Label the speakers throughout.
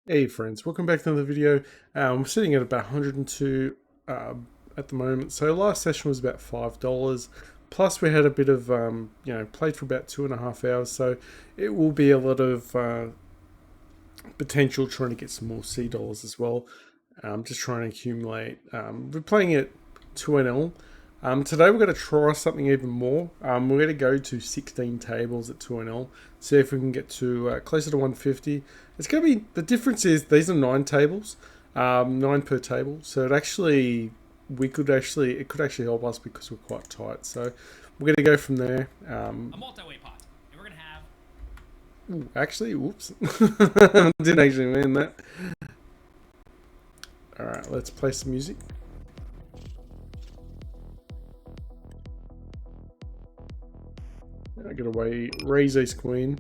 Speaker 1: Hey friends, welcome back to another video. We're sitting at about 102 at the moment. So last session was about $5. Plus we had a bit of, played for about 2.5 hours. So it will be a lot of potential trying to get some more C dollars as well. Just trying to accumulate. We're playing at 2NL. Today we're going to try something even more. We're going to go to 16 tables at 2NL. See if we can get to closer to 150. It's going to be, the difference is these are 9 tables, 9 per table. So it could actually help us because we're quite tight. So we're going to go from there.
Speaker 2: A multi-way pot. And we're going to have...
Speaker 1: Actually, whoops. Didn't actually mean that. Alright, let's play some music. I gotta raise ace queen.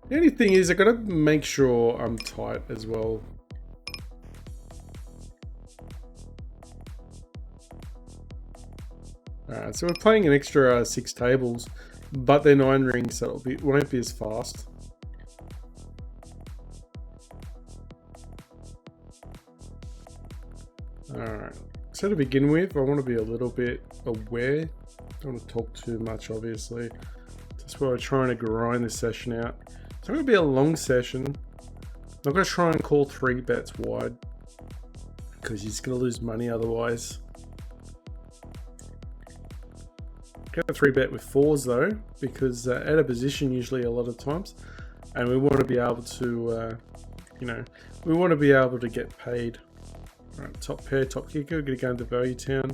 Speaker 1: The only thing is I gotta make sure I'm tight as well. Alright, so we're playing an extra 6 tables, but they're 9 rings, so it won't be as fast. Alright, so to begin with, I want to be a little bit aware. Don't want to talk too much, obviously. That's why we're trying to grind this session out. It's not going to be a long session. I'm going to try and call 3 bets wide because you're just going to lose money otherwise. Get a 3 bet with 4s though, because out of position usually a lot of times, and we want to be able to, we want to be able to get paid. All right, top pair, top kicker. We're going to go into Value Town.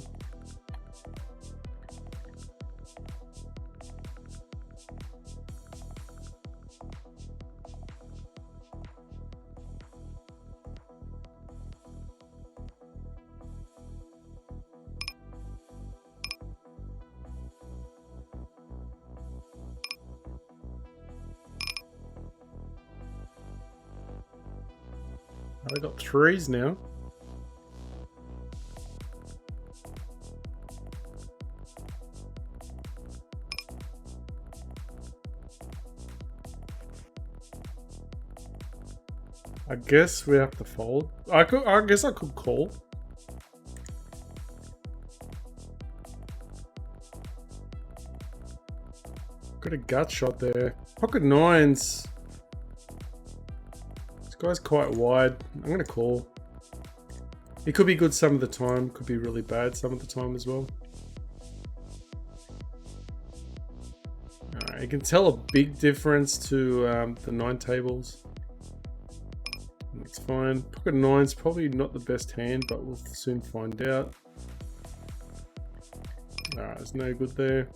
Speaker 1: I got 3s now. I guess we have to fold. I guess I could call. Got a gut shot there. Pocket 9s. This guy's quite wide. I'm gonna call. It could be good some of the time. Could be really bad some of the time as well. Alright, you can tell a big difference to the 9 tables. That's fine. Pocket 9's probably not the best hand, but we'll soon find out. Alright, there's no good there.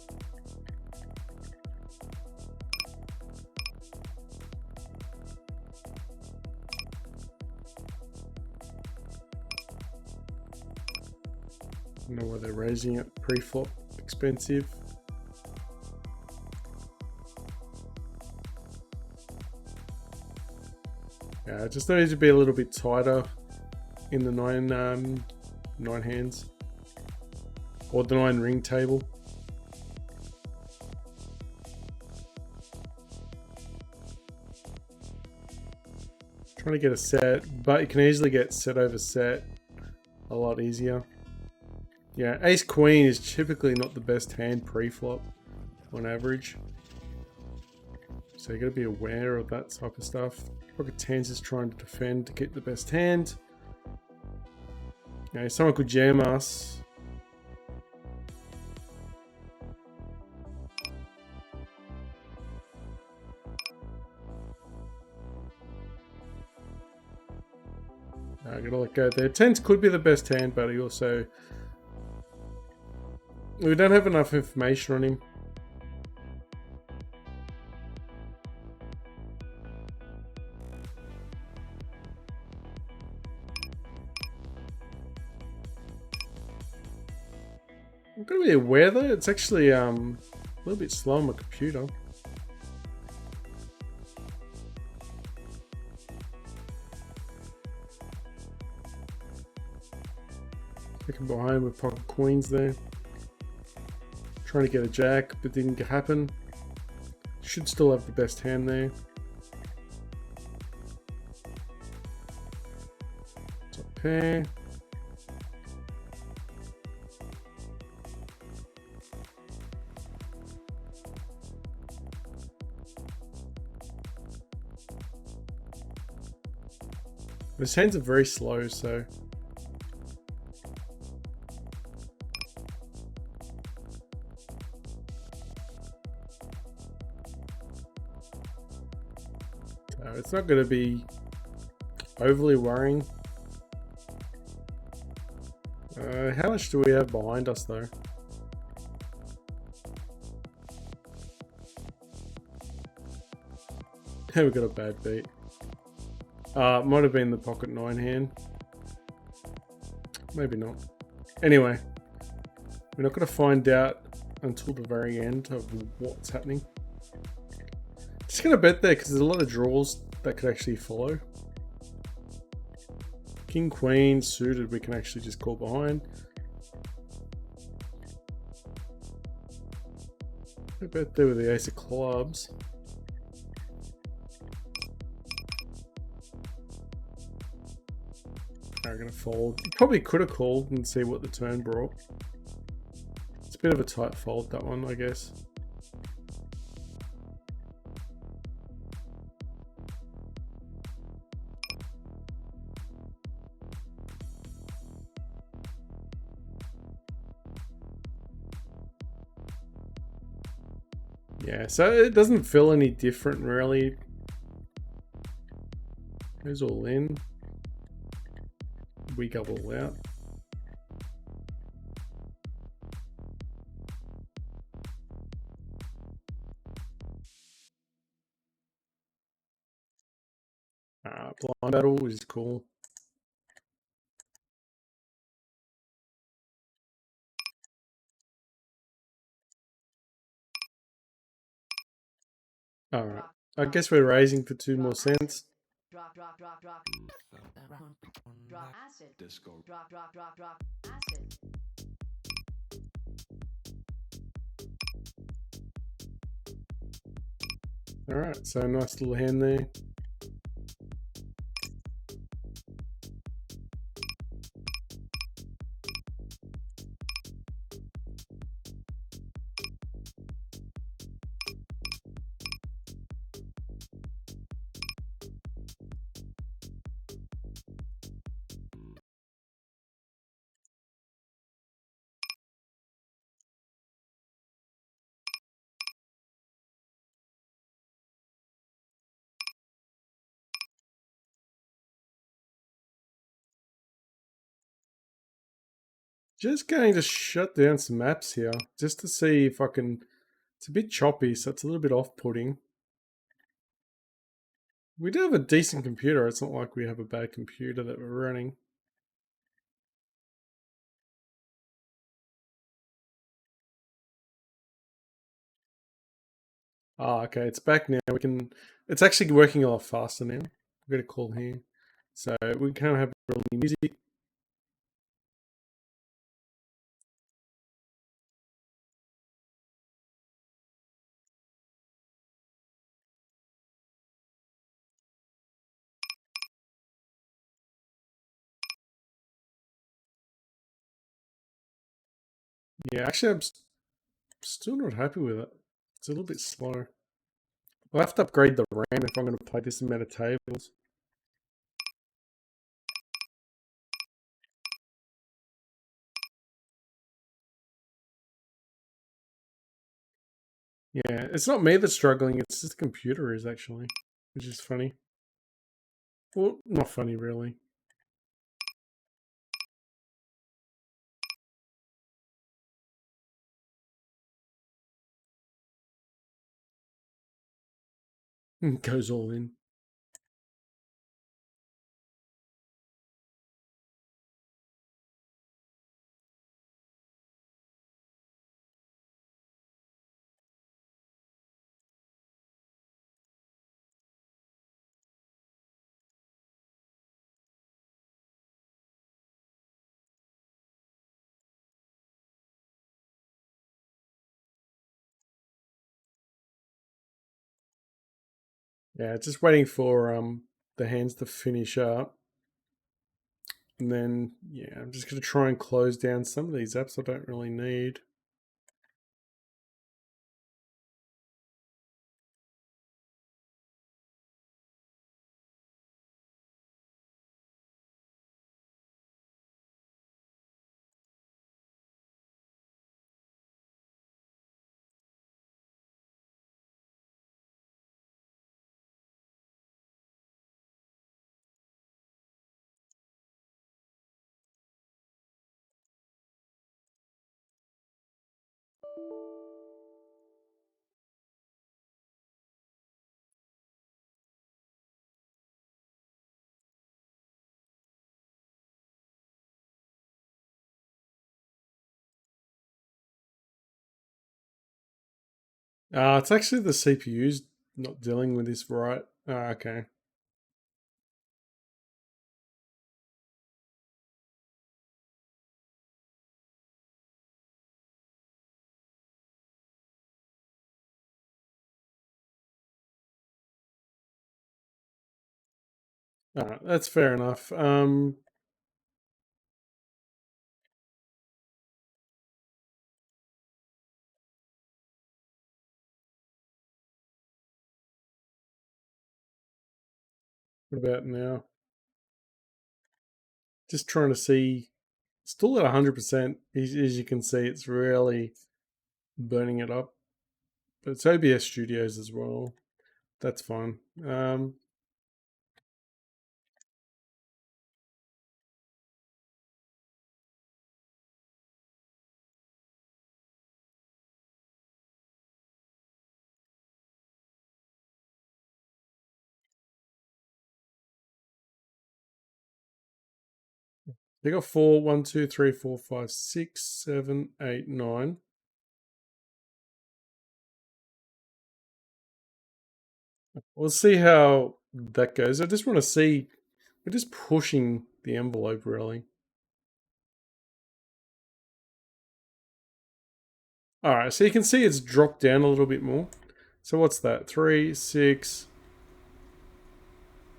Speaker 1: I don't know why they're raising it. Pre-flop, expensive. Yeah, it just needs to be a little bit tighter in the 9 hands, or the 9 ring table. Trying to get a set, but you can easily get set over set a lot easier. Yeah, ace queen is typically not the best hand pre-flop on average, so you got to be aware of that type of stuff. Pocket 10s is trying to defend to get the best hand. Okay, someone could jam us. I gotta let go there. 10s could be the best hand, but he also... we don't have enough information on him. I'm gonna be aware though, it's actually a little bit slow on my computer. Looking behind with pocket queens there. Trying to get a jack, but didn't happen. Should still have the best hand there. pair. His hands are very slow, so it's not going to be overly worrying. How much do we have behind us, though? We got a bad beat. Might have been the pocket 9 hand. Maybe not. Anyway, we're not going to find out until the very end of what's happening. Just going to bet there because there's a lot of draws that could actually follow. King, Queen, suited, we can actually just call behind. I bet there with the ace of clubs. I'm going to fold. Probably could have called and see what the turn brought. It's a bit of a tight fold, that one, I guess. Yeah, so it doesn't feel any different, really. Goes all in. We go all out. Blind battle is cool. Alright. I guess we're raising for 2 more cents. Alright, so nice little hand there. Just going to shut down some maps here, just to see if I can... It's a bit choppy, so it's a little bit off-putting. We do have a decent computer. It's not like we have a bad computer that we're running. Okay, it's back now. We can... It's actually working a lot faster now. We've got a call here. So we can't have really music. Yeah, actually, I'm still not happy with it. It's a little bit slow. I'll have to upgrade the RAM if I'm going to play this amount of tables. Yeah, it's not me that's struggling, it's just the computer is actually, which is funny. Well, not funny really. Goes all in. Yeah, just waiting for the hands to finish up. And then, yeah, I'm just going to try and close down some of these apps I don't really need. It's actually the CPU's not dealing with this right. Okay. That's fair enough. What about now? Just trying to see. Still at 100%. As you can see, it's really burning it up. But it's OBS Studios as well. That's fine. They got 4, 1, 2, 3, 4, 5, 6, 7, 8, 9. We'll see how that goes. I just want to see. We're just pushing the envelope, really. All right, so you can see it's dropped down a little bit more. So what's that? 3, 6,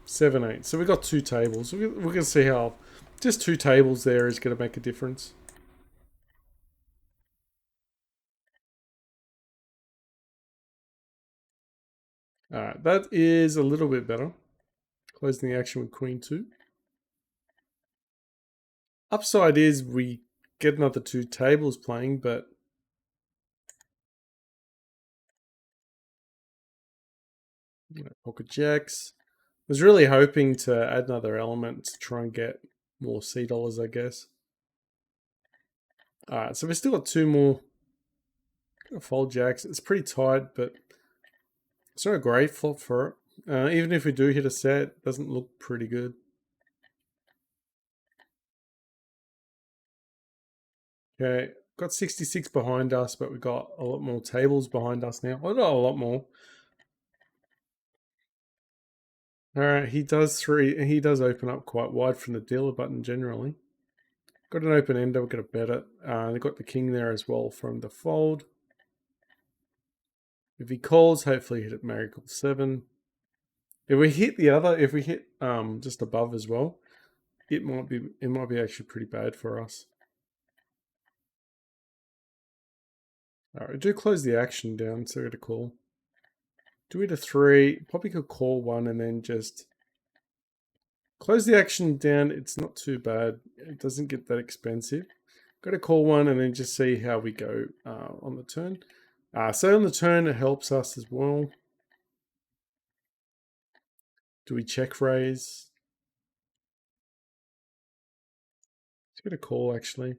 Speaker 1: 7, 8. So we got 2 tables. We're going to see how just 2 tables there is going to make a difference. All right, that is a little bit better. Closing the action with Queen 2. Upside is we get another 2 tables playing, but pocket jacks. Was really hoping to add another element to try and get more C dollars, I guess. All right, so we've still got 2 more fold jacks. It's pretty tight, but it's not a great flop for it. Even if we do hit a set, it doesn't look pretty good. Okay, got 66 behind us, but we got a lot more tables behind us now. Well, not a lot more. All right, he does 3. He does open up quite wide from the dealer button generally. Got an open ender, we're going to bet it. They got the king there as well from the fold. If he calls, hopefully hit it Marigold 7. If we hit the other, if we hit just above as well, it might be actually pretty bad for us. All right, do close the action down, so we're gonna call. Do it a 3. Probably could call 1 and then just close the action down. It's not too bad. It doesn't get that expensive. Got to call 1 and then just see how we go on the turn. So on the turn, it helps us as well. Do we check raise? Let's get a call actually.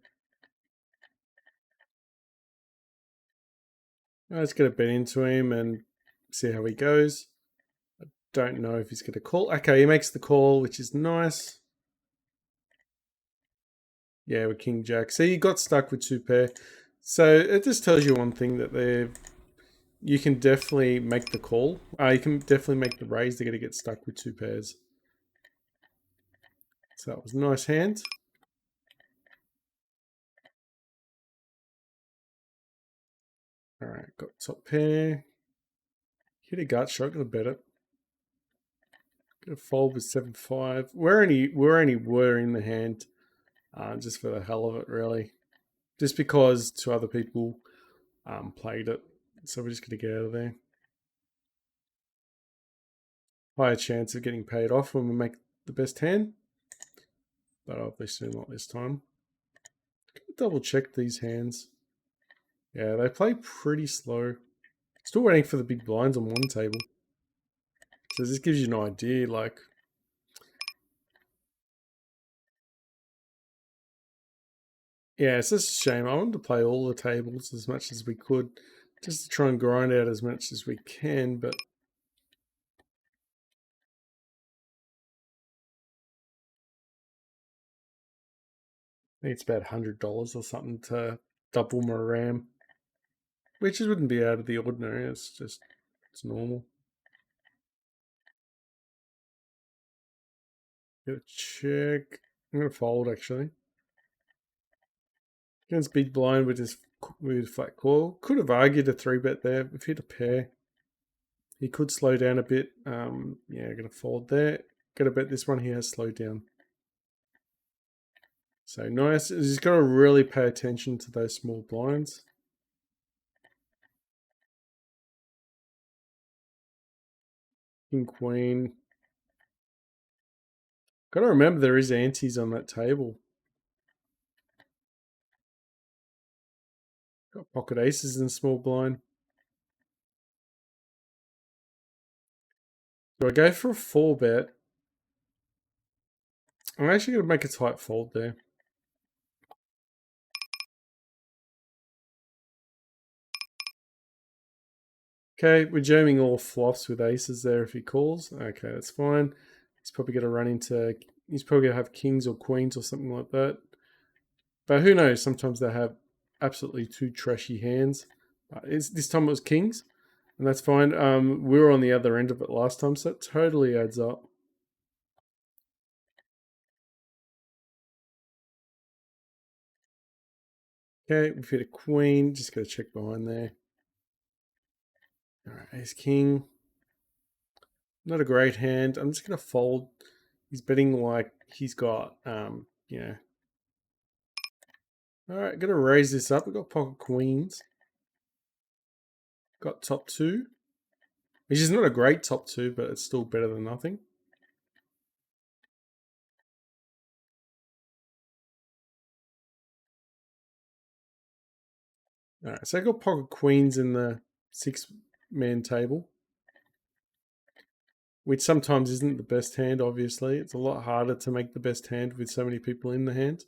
Speaker 1: Let's get a bet into him and see how he goes. I don't know if he's going to call. Okay, he makes the call, which is nice. Yeah, with King Jack. So you got stuck with 2 pair. So it just tells you one thing that you can definitely make the call. You can definitely make the raise. They're going to get stuck with 2 pairs. So that was a nice hand. All right, got top pair. Hit a gut shot, gonna bet it. Gonna fold with 7-5. We're in the hand, just for the hell of it, really. Just because two other people played it, so we're just gonna get out of there. Higher chance of getting paid off when we make the best hand, but obviously not this time. Double check these hands. Yeah, they play pretty slow. Still waiting for the big blinds on one table. So this gives you an idea, like, yeah, it's just a shame. I wanted to play all the tables as much as we could, just to try and grind out as much as we can, but I think it's about $100 or something to double my RAM, which wouldn't be out of the ordinary. It's normal. Gotta check. I'm gonna fold actually. Against big blind with his with flat call. Could have argued a 3-bet there if he had a pair. He could slow down a bit. Yeah, gonna fold there. Gotta bet this one he has slowed down. So nice. He's got to really pay attention to those small blinds. King, queen. Got to remember there is antes on that table. Got pocket aces in small blind. Do I go for a 4-bet? I'm actually going to make a tight fold there. Okay, we're jamming all flops with aces there if he calls. Okay, that's fine. He's probably going to run into... He's probably going to have kings or queens or something like that. But who knows? Sometimes they have absolutely two trashy hands. This time it was kings, and that's fine. We were on the other end of it last time, so it totally adds up. Okay, we've hit a queen. Just got to check behind there. All right, ace king. Not a great hand. I'm just going to fold. He's betting like he's got, you know. All right, going to raise this up. We've got pocket queens. Got top two. Which is not a great top two, but it's still better than nothing. All right, so I got pocket queens in the 6-man table, which sometimes isn't the best hand, obviously. It's a lot harder to make the best hand with so many people in the hand.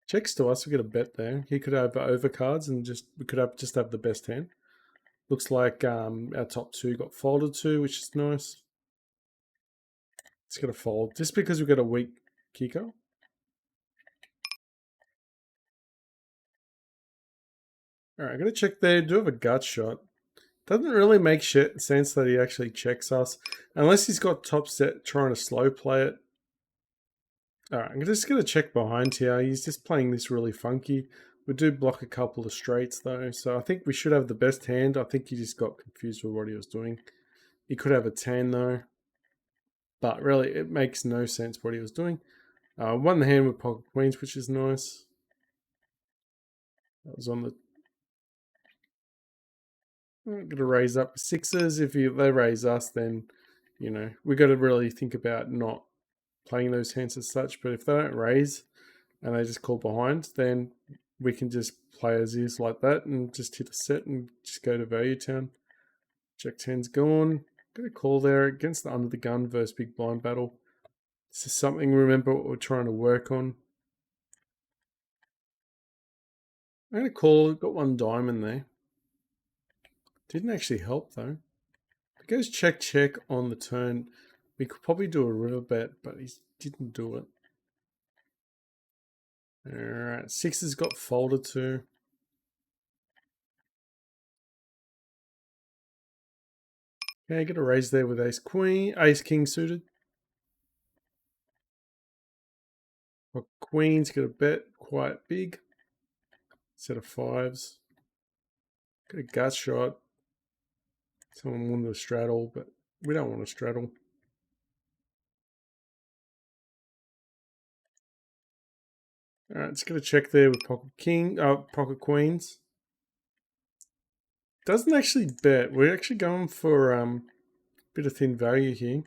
Speaker 1: Checks to us, we get a bet there. He could have overcards and we could just have the best hand. Looks like our top two got folded to, which is nice. It's going to fold just because we've got a weak kicker. All right, I'm going to check there. Do have a gut shot. Doesn't really make sense that he actually checks us. Unless he's got top set trying to slow play it. Alright, I'm just going to check behind here. He's just playing this really funky. We do block a couple of straights though. So I think we should have the best hand. I think he just got confused with what he was doing. He could have a 10 though. But really, it makes no sense what he was doing. Won the hand with pocket queens, which is nice. That was on the... I'm going to raise up sixes. If they raise us, then, you know, we got to really think about not playing those hands as such. But if they don't raise and they just call behind, then we can just play as is like that and just hit a set and just go to value town. Jack 10's gone. Got a call there against the under the gun versus big blind battle. This is something, remember, what we're trying to work on. I'm going to call. Got one diamond there. Didn't actually help though. It goes check check on the turn. We could probably do a river bet, but he didn't do it. Alright, sixes got folded to. Okay, get a raise there with ace queen, ace king suited. Well, queens get a bet quite big. Set of fives. Got a gut shot. Someone won the straddle, but We don't want to straddle. All right, just gonna check there with pocket king, pocket queens. Doesn't actually bet. We're actually going for a bit of thin value here.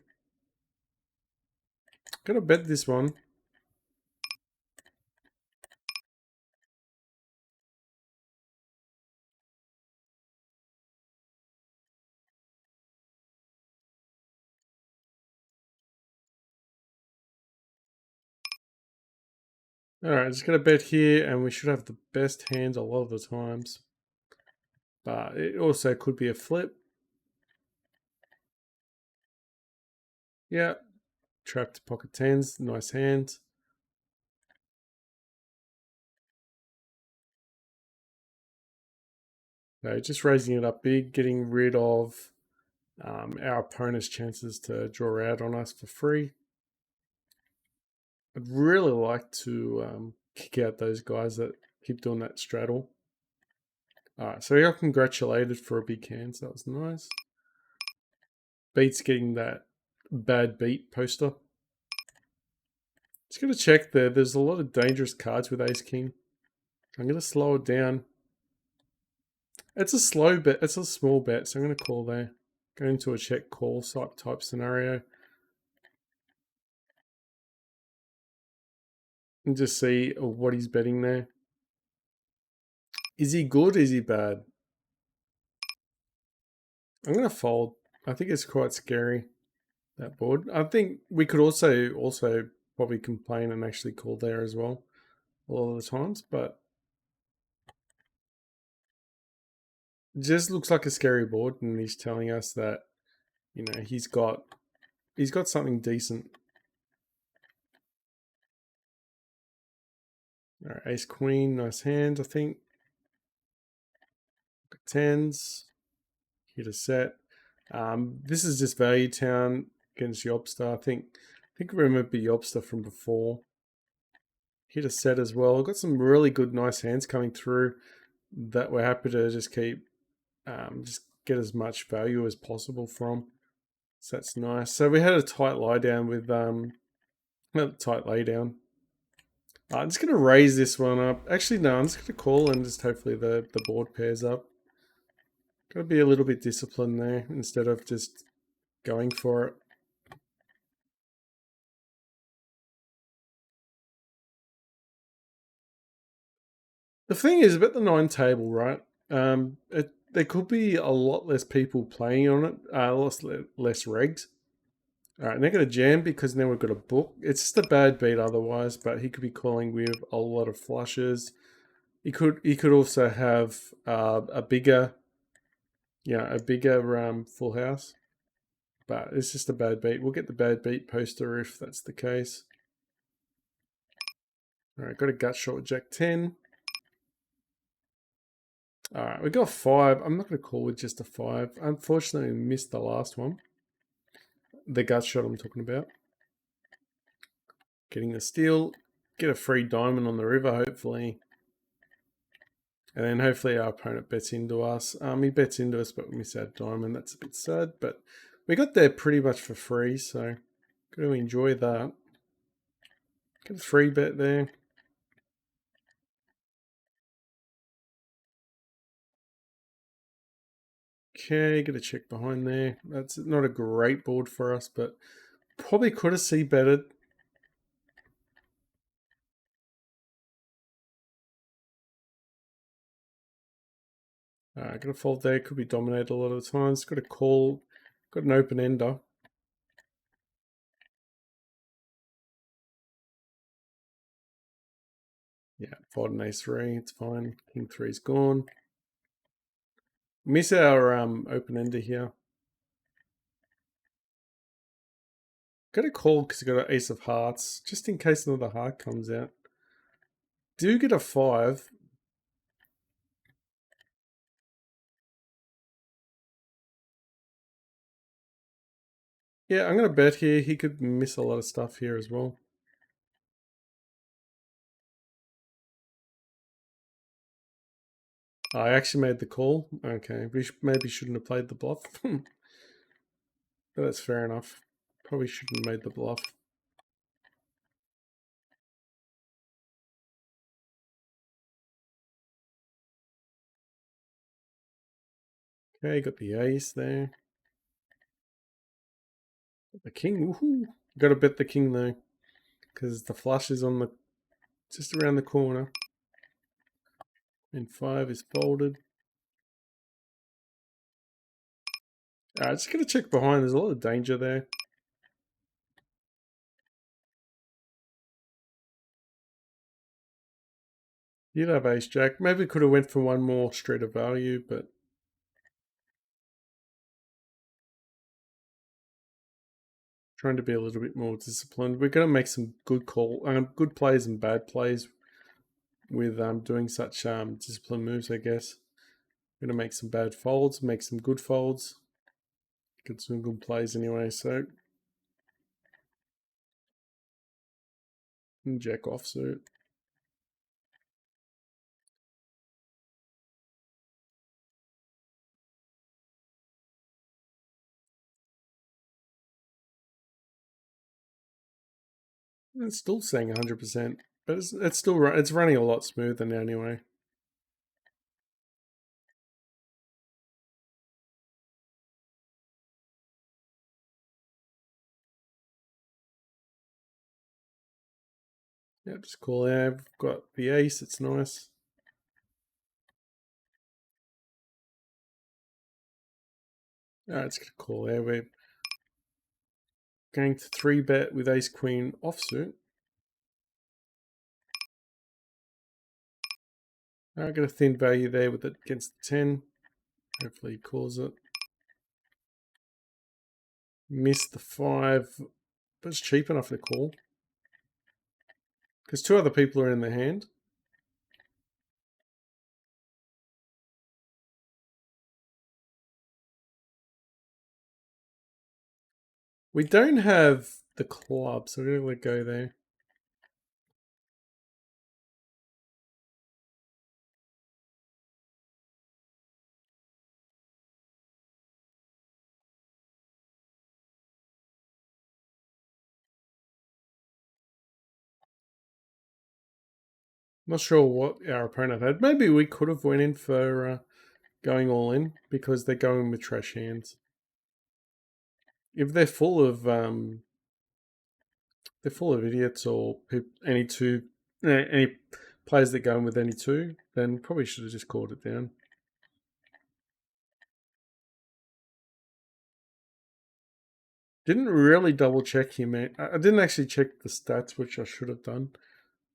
Speaker 1: Gonna bet this one. All right, just gonna bet here, and we should have the best hands a lot of the times. But it also could be a flip. Yeah, trapped pocket tens, nice hand. So just raising it up big, getting rid of our opponent's chances to draw out on us for free. I'd really like to kick out those guys that keep doing that straddle. Alright, so we got congratulated for a big hand, so that was nice. Beat's getting that bad beat poster. Just gonna check there. There's a lot of dangerous cards with Ace King. I'm gonna slow it down. It's a slow bet. It's a small bet, so I'm gonna call there. Go into a check call type scenario. And just see what he's betting there. Is he good? Is he bad? I'm gonna fold. I think it's quite scary, that board. I think we could also probably complain and actually call there as well a lot of the times, but it just looks like a scary board, and he's telling us that, you know, he's got something decent. All right, ace queen, nice hand, I think. Tens, hit a set. This is just value town against Yobster. I think I remember Yobster from before. Hit a set as well. I've got some really good, nice hands coming through that we're happy to just keep, just get as much value as possible from. So that's nice. So we had a tight lie down with, not a tight lay down. I'm just going to raise this one up. Actually, no, I'm just going to call and just hopefully the board pairs up. Got to be a little bit disciplined there instead of just going for it. The thing is about the 9 table, right? There could be a lot less people playing on it, less regs. All right, they're going to jam because now we've got a book. It's just a bad beat otherwise, but he could be calling with a lot of flushes. He could also have a bigger, full house. But it's just a bad beat. We'll get the bad beat poster if that's the case. All right, got a gut shot with Jack 10. All right, we got 5. I'm not going to call with just a 5. Unfortunately, we missed the last one. The gut shot I'm talking about. Getting the steal. Get a free diamond on the river, hopefully. And then hopefully our opponent bets into us. He bets into us, but we miss our diamond. That's a bit sad, but we got there pretty much for free, so got to enjoy that. Get a free bet there. Okay, get a check behind there. That's not a great board for us, but probably could have c-betted. Got a fold there. Could be dominated a lot of the times. Got a call. Got an open ender. Yeah, fold an ace 3. It's fine. King 3's gone. Miss our open ender here. Got a call because you got an ace of hearts, just in case another heart comes out. Do get a 5. Yeah, I'm going to bet here. He could miss a lot of stuff here as well. I actually made the call. Okay, we maybe shouldn't have played the bluff. But that's fair enough. Probably shouldn't have made the bluff. Okay, got the ace there. The king, woohoo! Got to bet the king though, because the flush is on the just around the corner. And 5 is folded. Alright, just gonna check behind. There's a lot of danger there. You'd have ace jack. Maybe could have went for one more straight of value, but trying to be a little bit more disciplined. We're gonna make some good good plays and bad plays with doing such disciplined moves, I guess. We're gonna make some bad folds, make some good folds, get some good plays anyway. So jack offsuit. It's still saying 100%, but it's still it's running a lot smoother now anyway. Yeah, just call out. I've got the ace. It's nice. Alright, it's gonna call out. We're going to 3-bet with ace queen offsuit. I got a thin value there with it against the 10. Hopefully he calls it. Missed the 5, but it's cheap enough to call. Because 2 other people are in the hand. We don't have the club, so we're going to go there. Not sure what our opponent had. Maybe we could have went in for going all in because they're going with trash hands. If they're full of idiots or any players that go in with any 2, then probably should have just called it down. Didn't really double check him. I didn't actually check the stats, which I should have done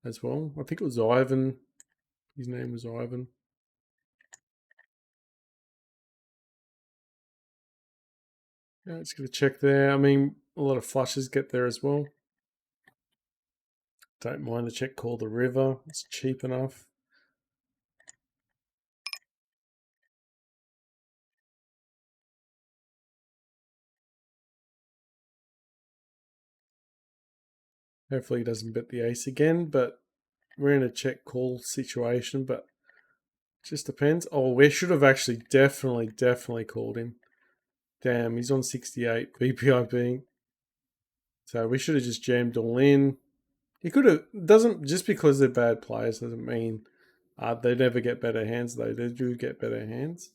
Speaker 1: as well. I think it was Ivan. His name was Ivan. Yeah, it's going to check there. I mean, a lot of flushes get there as well. Don't mind the check call the river. It's cheap enough. Hopefully he doesn't bet the ace again, but we're in a check call situation, but just depends. Oh, we should have actually definitely called him. Damn, he's on 68 BPIB. So we should have just jammed all in. He could have, doesn't, just because they're bad players doesn't mean they never get better hands though. They do get better hands.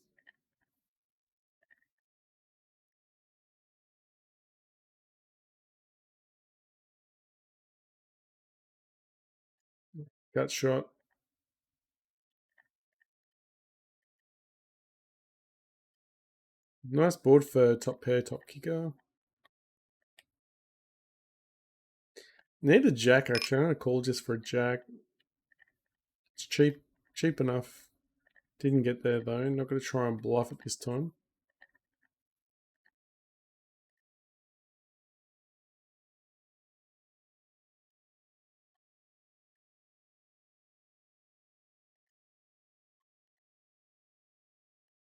Speaker 1: Gut shot. Nice board for top pair, top kicker. Need a jack actually. I'm gonna call just for a jack. It's cheap enough. Didn't get there though. Not gonna try and bluff it this time.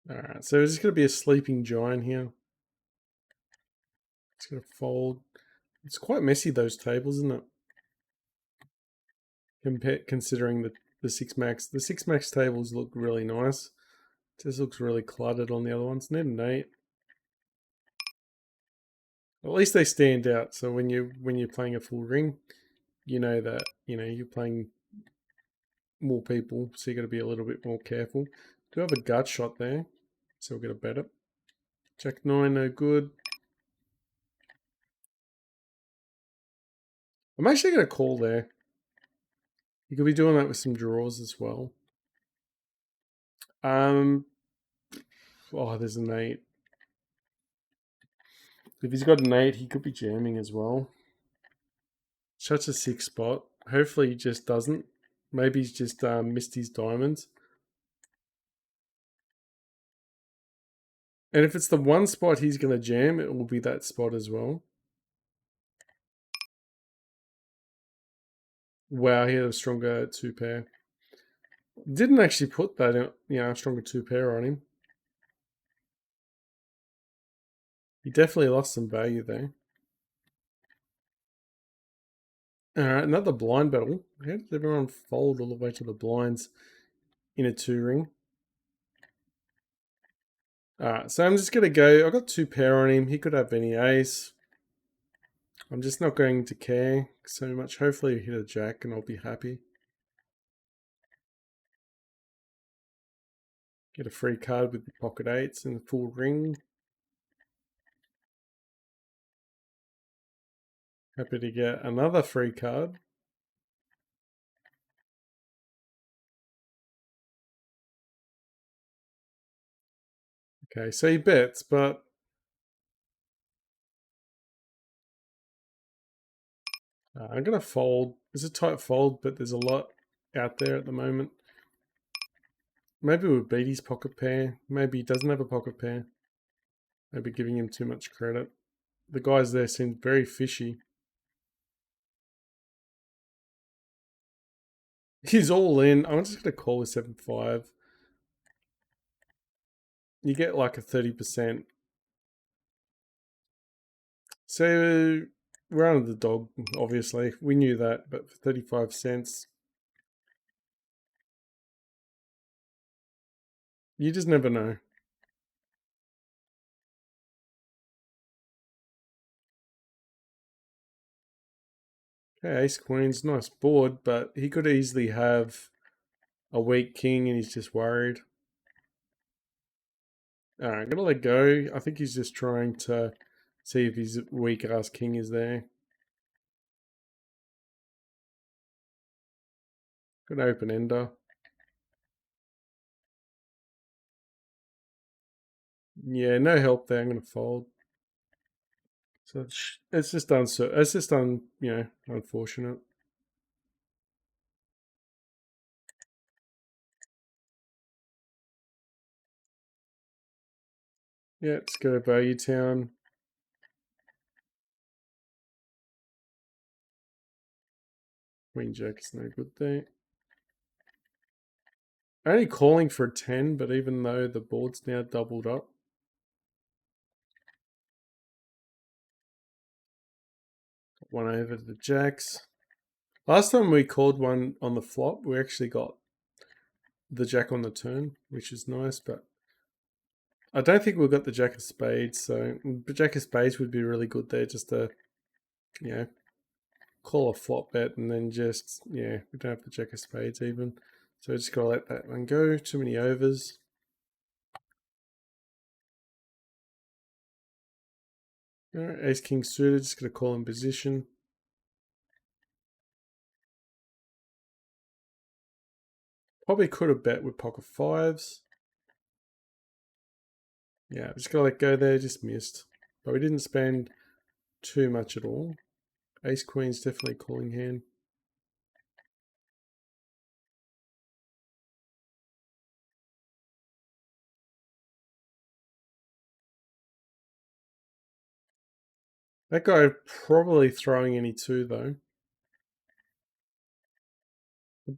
Speaker 1: Alright, so it's just gonna be a sleeping giant here. It's gonna fold. It's quite messy those tables, isn't it? Considering the 6 max. The 6 max tables look really nice. It just looks really cluttered on the other ones. Need an 8. At least they stand out. So when you're playing a full ring, you know that you're playing more people, so you got to be a little bit more careful. Do have a gut shot there, so we'll get a better. Jack 9, no good. I'm actually going to call there. You could be doing that with some draws as well. Oh, there's an 8. If he's got an 8, he could be jamming as well. Such a 6 spot. Hopefully he just doesn't. Maybe he's just missed his diamonds. And if it's the one spot he's going to jam, it will be that spot as well. Wow, he had a stronger 2 pair. Didn't actually put that, stronger 2 pair on him. He definitely lost some value there. Alright, another blind battle. How did everyone fold all the way to the blinds in a 2 ring? Alright, so I'm just going to go. I've got 2 pair on him. He could have any ace. I'm just not going to care so much. Hopefully he hit a jack and I'll be happy. Get a free card with the pocket 8s and the full ring. Happy to get another free card. Okay, so he bets, but I'm going to fold. It's a tight fold, but there's a lot out there at the moment. Maybe we'll beat his pocket pair. Maybe he doesn't have a pocket pair. Maybe giving him too much credit. The guys there seem very fishy. He's all in. I'm just going to call with 7-5. You get like a 30%. So we're under the dog, obviously. We knew that, but for 35 cents, you just never know. Okay, ace queen's nice board, but he could easily have a weak king and he's just worried. Alright, I'm gonna let go. I think he's just trying to see if his weak ass king is there. Good open ender. Yeah, no help there. I'm gonna fold. So it's just unfortunate. Yeah, let's go Value Town. Queen Jack is no good there. Only calling for a 10, but even though the board's now doubled up. One over the jacks. Last time we called one on the flop, we actually got the jack on the turn, which is nice, but I don't think we've got the jack of spades, so the jack of spades would be really good there just to, call a flop bet and then just, we don't have the jack of spades even. So just gotta let that one go. Too many overs. Alright, ace king suited, just gonna call in position. Probably could have bet with pocket 5s. Yeah, just gotta let go there, just missed. But we didn't spend too much at all. Ace queen's definitely calling hand. That guy probably throwing any 2 though.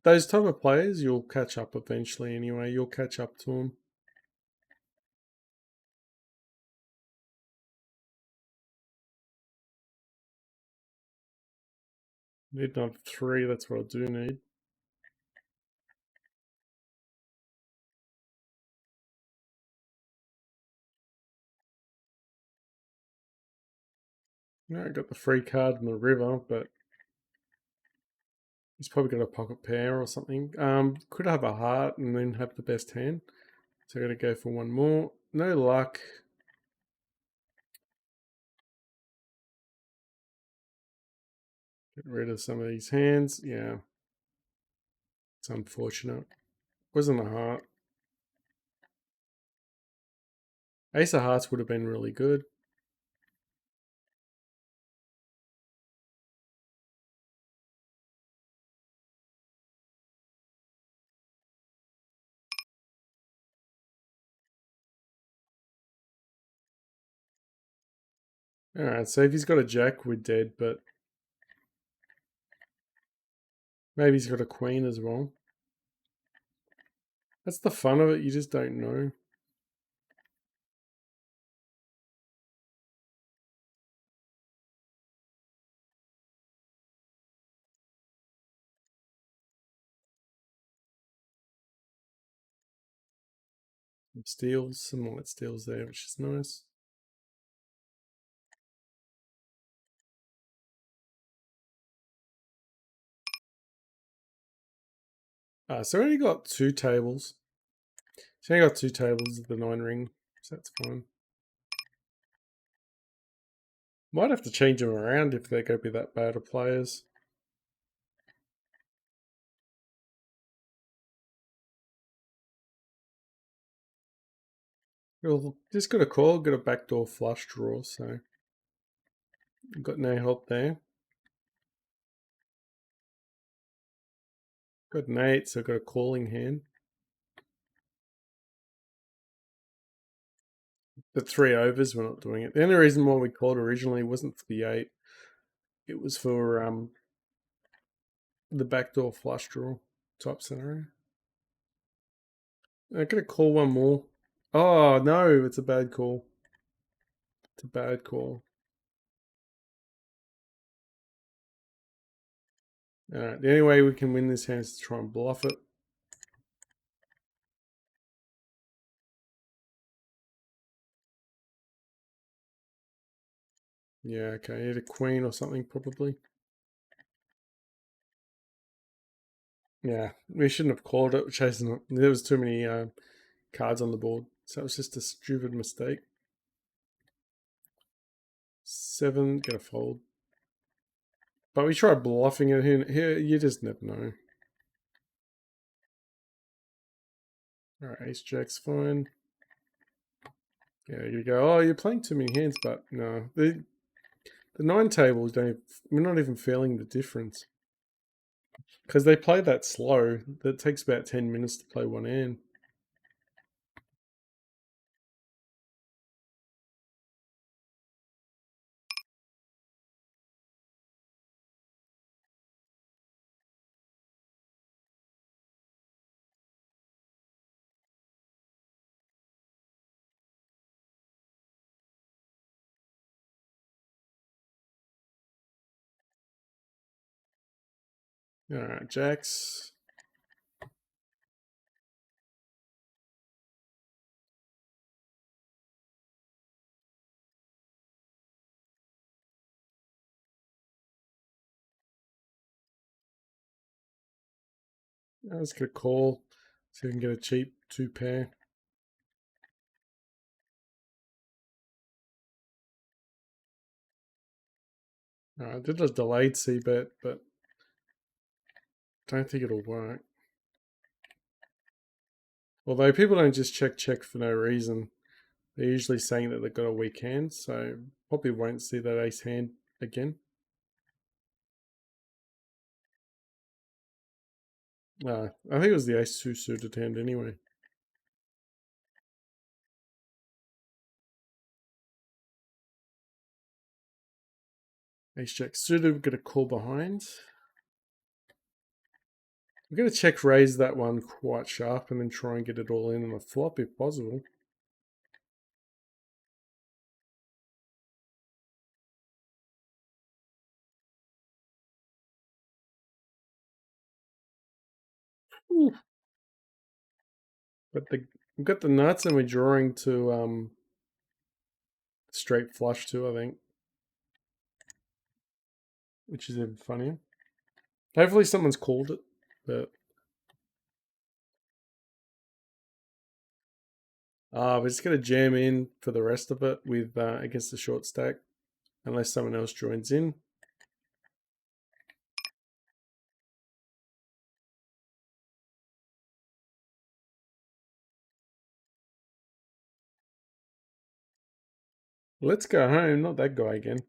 Speaker 1: Those type of players, you'll catch up eventually anyway. You'll catch up to them. Need another 3, that's what I do need. No, I got the free card in the river, but he's probably got a pocket pair or something. Could have a heart and then have the best hand. So I got to go for one more. No luck. Get rid of some of these hands. Yeah, it's unfortunate. Wasn't a heart. Ace of hearts would have been really good. Alright, so if he's got a jack, we're dead, but maybe he's got a queen as well. That's the fun of it, you just don't know. Some steals, some light steals there, which is nice. So we only got 2 tables. So we only got 2 tables of the 9 ring, so that's fine. Might have to change them around if they're going to be that bad of players. Well, just got a call, got a backdoor flush draw, so got no help there. Got an 8, so got a calling hand. The 3 overs, we're not doing it. The only reason why we called originally wasn't for the 8. It was for the backdoor flush draw type scenario. I'm gonna call one more. Oh no, it's a bad call. It's a bad call. Alright, the only way we can win this hand is to try and bluff it. Yeah, okay, hit a queen or something probably. Yeah, we shouldn't have called it, chasing it. There was too many cards on the board, so it was just a stupid mistake. 7, get a fold. But we tried bluffing it here. You just never know. Alright, ace jack's fine. Yeah, you go, oh, you're playing too many hands, but no. The 9 tables don't, we're not even feeling the difference. Because they play that slow. That takes about 10 minutes to play one hand. Alright, jacks. Let's get a call. See if we can get a cheap 2 pair. I did a delayed C bet, but don't think it'll work. Although people don't just check for no reason. They're usually saying that they've got a weak hand, so probably won't see that ace hand again. I think it was the ace 2 suited hand anyway. Ace jack suited, we've got a call behind. We're going to check raise that one quite sharp and then try and get it all in on the flop if possible. Ooh. But we've got the nuts and we're drawing to straight flush too, I think. which is even funnier. Hopefully someone's called it, but we're just going to jam in for the rest of it with against the short stack, unless someone else joins in. Let's go home, not that guy again.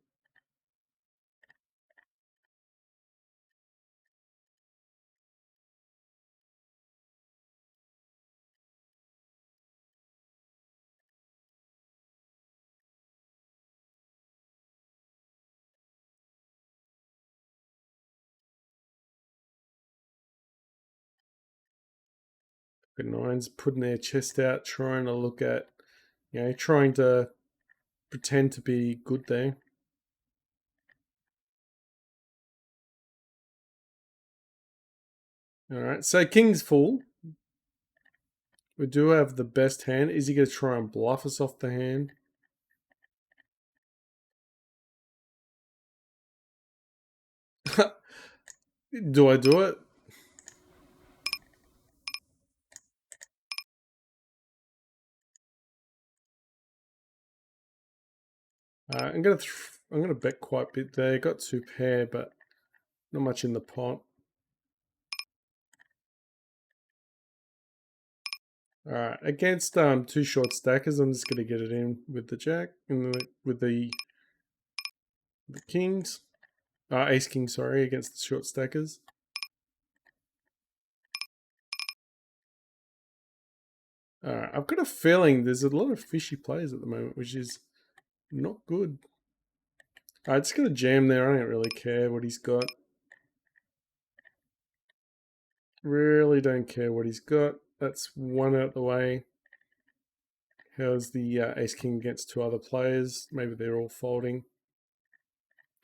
Speaker 1: Good nines putting their chest out, trying to look at, trying to pretend to be good there. All right, so king's full. We do have the best hand. Is he going to try and bluff us off the hand? Do I do it? I'm gonna bet quite a bit there. Got two pair, but not much in the pot. All right, against two short stackers, I'm just gonna get it in with the jack and with the kings, ace king, sorry, against the short stackers. All right, I've got a feeling there's a lot of fishy players at the moment, which is not good. All right, just gonna jam there. I don't really care what he's got. Really don't care what he's got. That's one out the way. How's the ace king against two other players? Maybe they're all folding.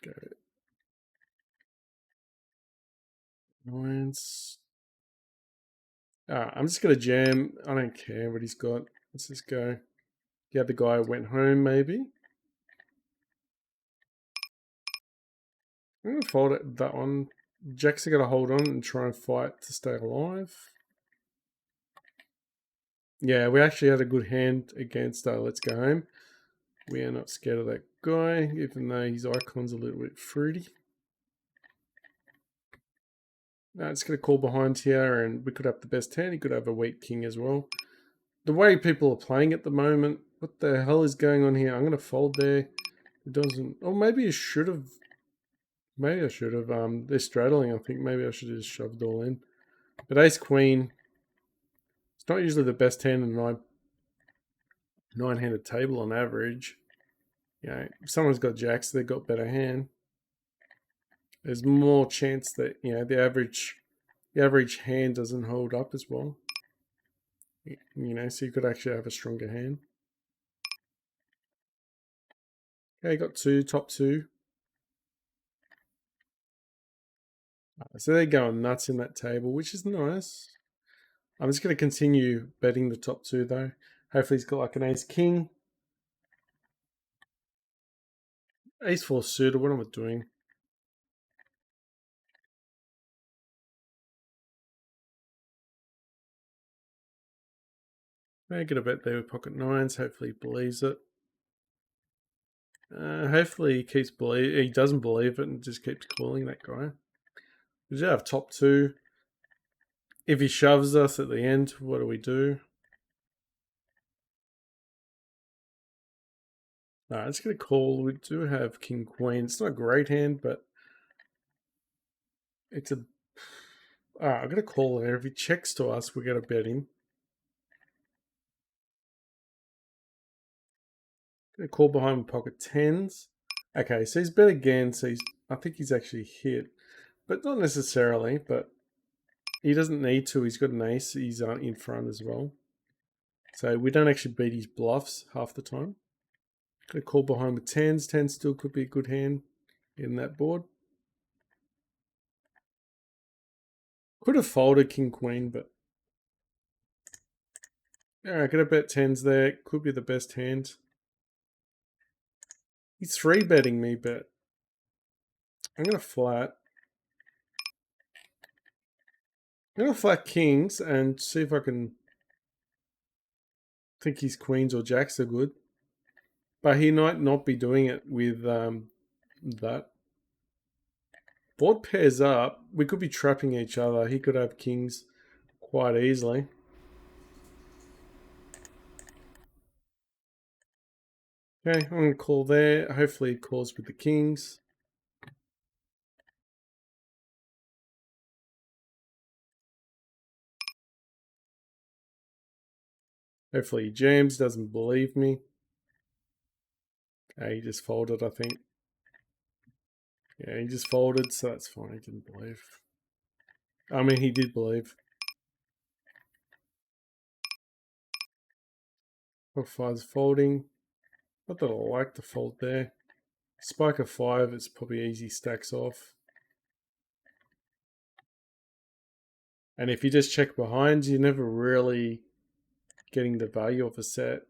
Speaker 1: Go nines. I'm just gonna jam. I don't care what he's got. Let's just go. The other guy went home, maybe. I'm gonna fold it, that one. Jack's gonna hold on and try and fight to stay alive. Yeah, we actually had a good hand against Let's Go Home. We are not scared of that guy, even though his icon's a little bit fruity. It's going to call behind here, and we could have the best hand. He could have a weak king as well. The way people are playing at the moment, what the hell is going on here? I'm going to fold there. It doesn't... Oh, maybe I should have... Maybe I should have. They're straddling, I think. Maybe I should have just shoved all in. But ace-queen... It's not usually the best hand in my nine-handed table on average. If someone's got jacks, they've got better hand. There's more chance that, the average hand doesn't hold up as well. So you could actually have a stronger hand. Okay, got two, top two. So they're going nuts in that table, which is nice. I'm just going to continue betting the top two, though. Hopefully he's got like an ace king. Ace four suited, what am I doing? I get a bet there with pocket nines. Hopefully he believes it. Hopefully he doesn't believe it and just keeps calling that guy. We do have top two. If he shoves us at the end, what do we do? It's going to call. We do have king queen. It's not a great hand, but it's a... I'm going to call there. If he checks to us, we're going to bet him. Going to call behind with pocket tens. Okay, so he's bet again. So I think he's actually hit, but not necessarily. But he doesn't need to. He's got an ace. He's in front as well. So we don't actually beat his bluffs half the time. Going to call behind with tens. Tens still could be a good hand in that board. Could have folded king queen, but Alright, gonna bet tens there. Could be the best hand. He's three betting me, but I'm going to flat. I'm going to flat kings and see if I can think his queens or jacks are good. But he might not be doing it with that. Board pairs up. We could be trapping each other. He could have kings quite easily. Okay, I'm going to call there. Hopefully he calls with the kings. Hopefully he jams, doesn't believe me. He just folded, I think. Yeah, he just folded, so that's fine. He didn't believe. I mean, he did believe. Five's folding. Not that I like the fold there. Spike of 5, it's probably easy stacks off. And if you just check behind, you're never really getting the value of a set,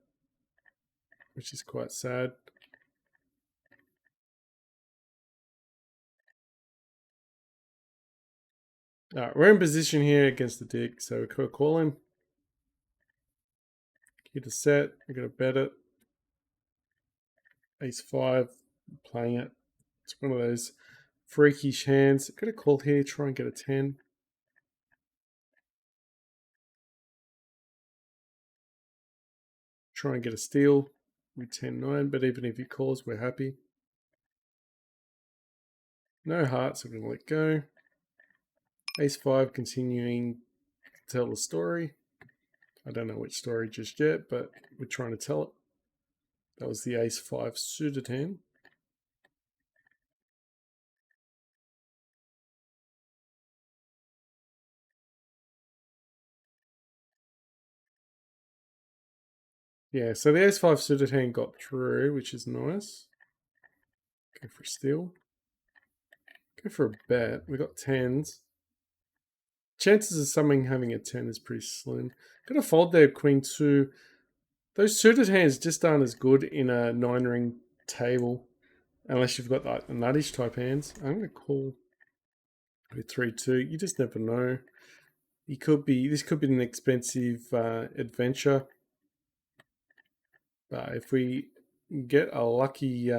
Speaker 1: which is quite sad. Alright, we're in position here against the dick, so we could call him. Hit a set, we're going to bet it. Ace 5, playing it. It's one of those freakish hands. Could have called here, try and get a 10. Try and get a steal with 10-9, but even if he calls, we're happy. No hearts, we're going to let go. Ace 5 continuing to tell the story. I don't know which story just yet, but we're trying to tell it. That was the Ace 5 suited hand. Yeah, so the Ace 5 suited hand got through, which is nice. Go for a steal. Go for a bet. We got 10s. Chances of something having a 10 is pretty slim. Gonna fold there, Queen 2. Those suited hands just aren't as good in a 9-ring table. Unless you've got like the nuttish type hands. I'm gonna call with 3-2. You just never know. This could be an expensive adventure. But if we get a lucky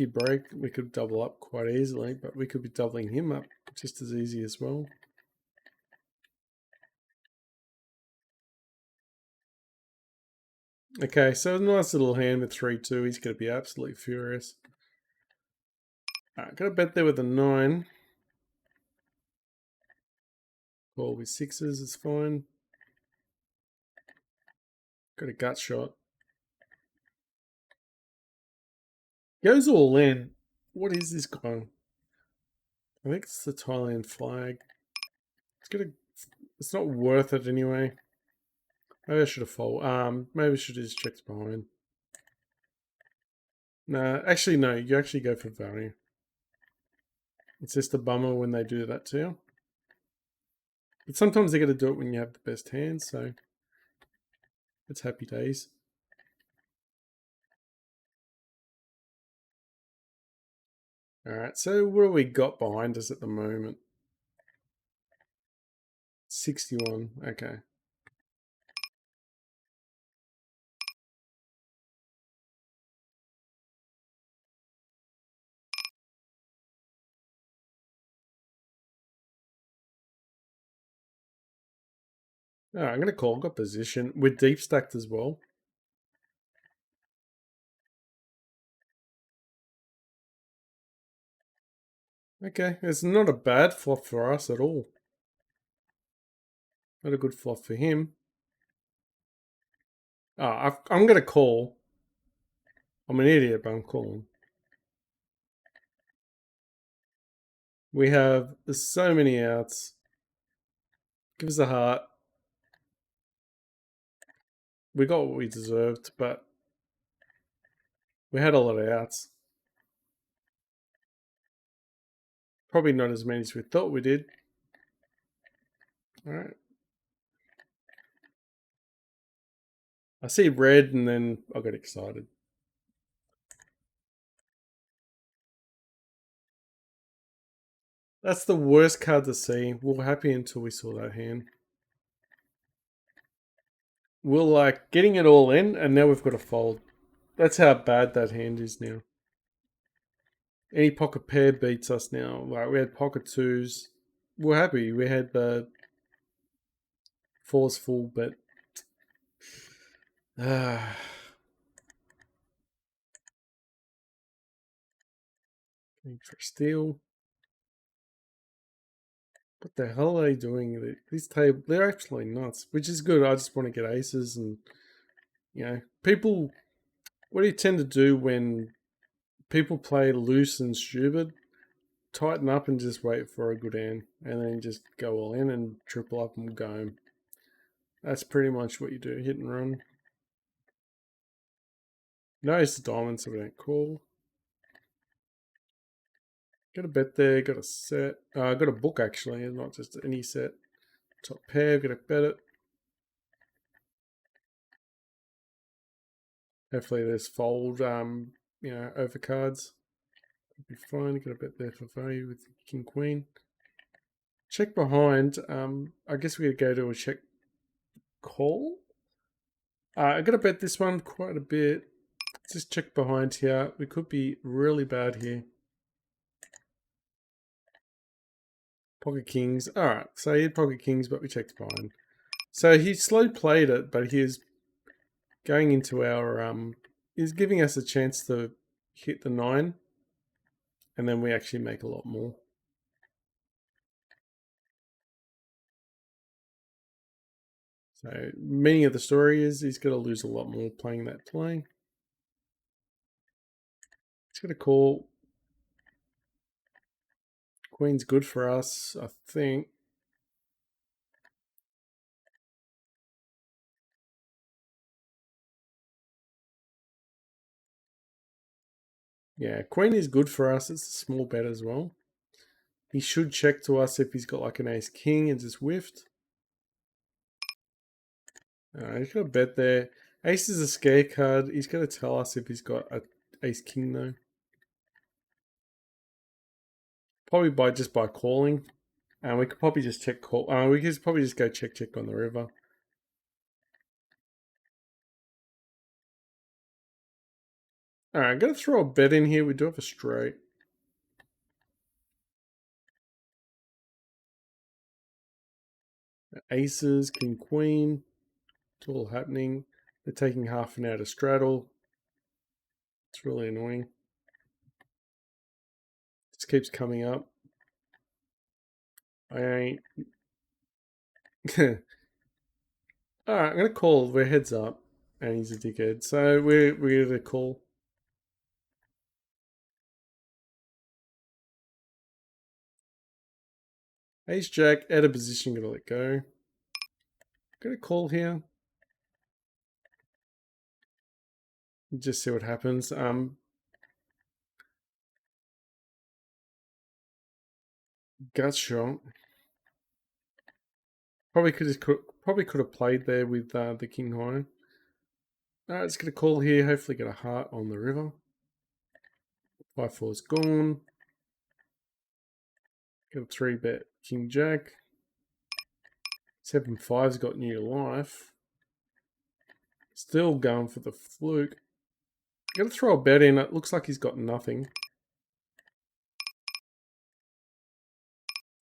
Speaker 1: break, we could double up quite easily. But we could be doubling him up just as easy as well. Okay, so a nice little hand with 3-2. He's going to be absolutely furious. Alright, got a bet there with a 9. Call with 6s is fine. Got a gut shot. Goes all in. What is this guy? I think it's the Thailand flag. It's not worth it anyway. Maybe I should have folded. Maybe I should have just checked behind. Nah, actually no. You actually go for value. It's just a bummer when they do that to you. But sometimes they got to do it when you have the best hands, so it's happy days. Alright, so what do we got behind us at the moment? 61, okay. Alright, I'm going to call. Got position. We're deep stacked as well. Okay, it's not a bad flop for us at all. Not a good flop for him. I'm going to call. I'm an idiot, but I'm calling. We have so many outs. Give us a heart. We got what we deserved, but we had a lot of outs. Probably not as many as we thought we did. Alright. I see red and then I got excited. That's the worst card to see. We were happy until we saw that hand. We're like getting it all in, and now we've got to fold. That's how bad that hand is now. Any pocket pair beats us now. Like we had pocket twos. We're happy. We had the fours full, but uh, going for a steal. What the hell are they doing? These table, they're actually nuts, which is good. I just want to get aces, and people. What do you tend to do when people play loose and stupid? Tighten up and just wait for a good hand, and then just go all in and triple up and go home. That's pretty much what you do. Hit and run. No ace of diamonds, so we don't call. Got a bet there. Got a set. Got a book actually, not just any set. Top pair. Got to bet it. Hopefully there's fold. Overcards. Could be fine. Got a bet there for value with king queen. Check behind. I guess we could go to a check call. I got to bet this one quite a bit. Just check behind here. We could be really bad here. Pocket kings. Alright, so he had pocket kings, but we checked behind. So he slow played it, but he is going into our he's giving us a chance to hit the 9, and then we actually make a lot more. So meaning of the story is he's gonna lose a lot more playing that play. He's gonna call. Queen's good for us, I think. Yeah, queen is good for us. It's a small bet as well. He should check to us if he's got like an ace king and just whiffed. He's got a bet there. Ace is a scare card. He's going to tell us if he's got a ace king though. Probably by calling. And we could probably just check call. We could probably just go check on the river. Alright, I'm going to throw a bet in here. We do have a straight. Aces, king, queen. It's all happening. They're taking half an hour to straddle. It's really annoying. This keeps coming up. I ain't. Alright, I'm going to call. We're heads up. And he's a dickhead. So we're going to call. Ace Jack, out of position, gonna let go. Gonna call here. Just see what happens. Gut shot. Probably could have played there with the king high. Alright, just gonna call here. Hopefully get a heart on the river. 5-4's gone. Got a 3-bet king jack. 7-5's got new life. Still going for the fluke. Gotta throw a bet in. It looks like he's got nothing.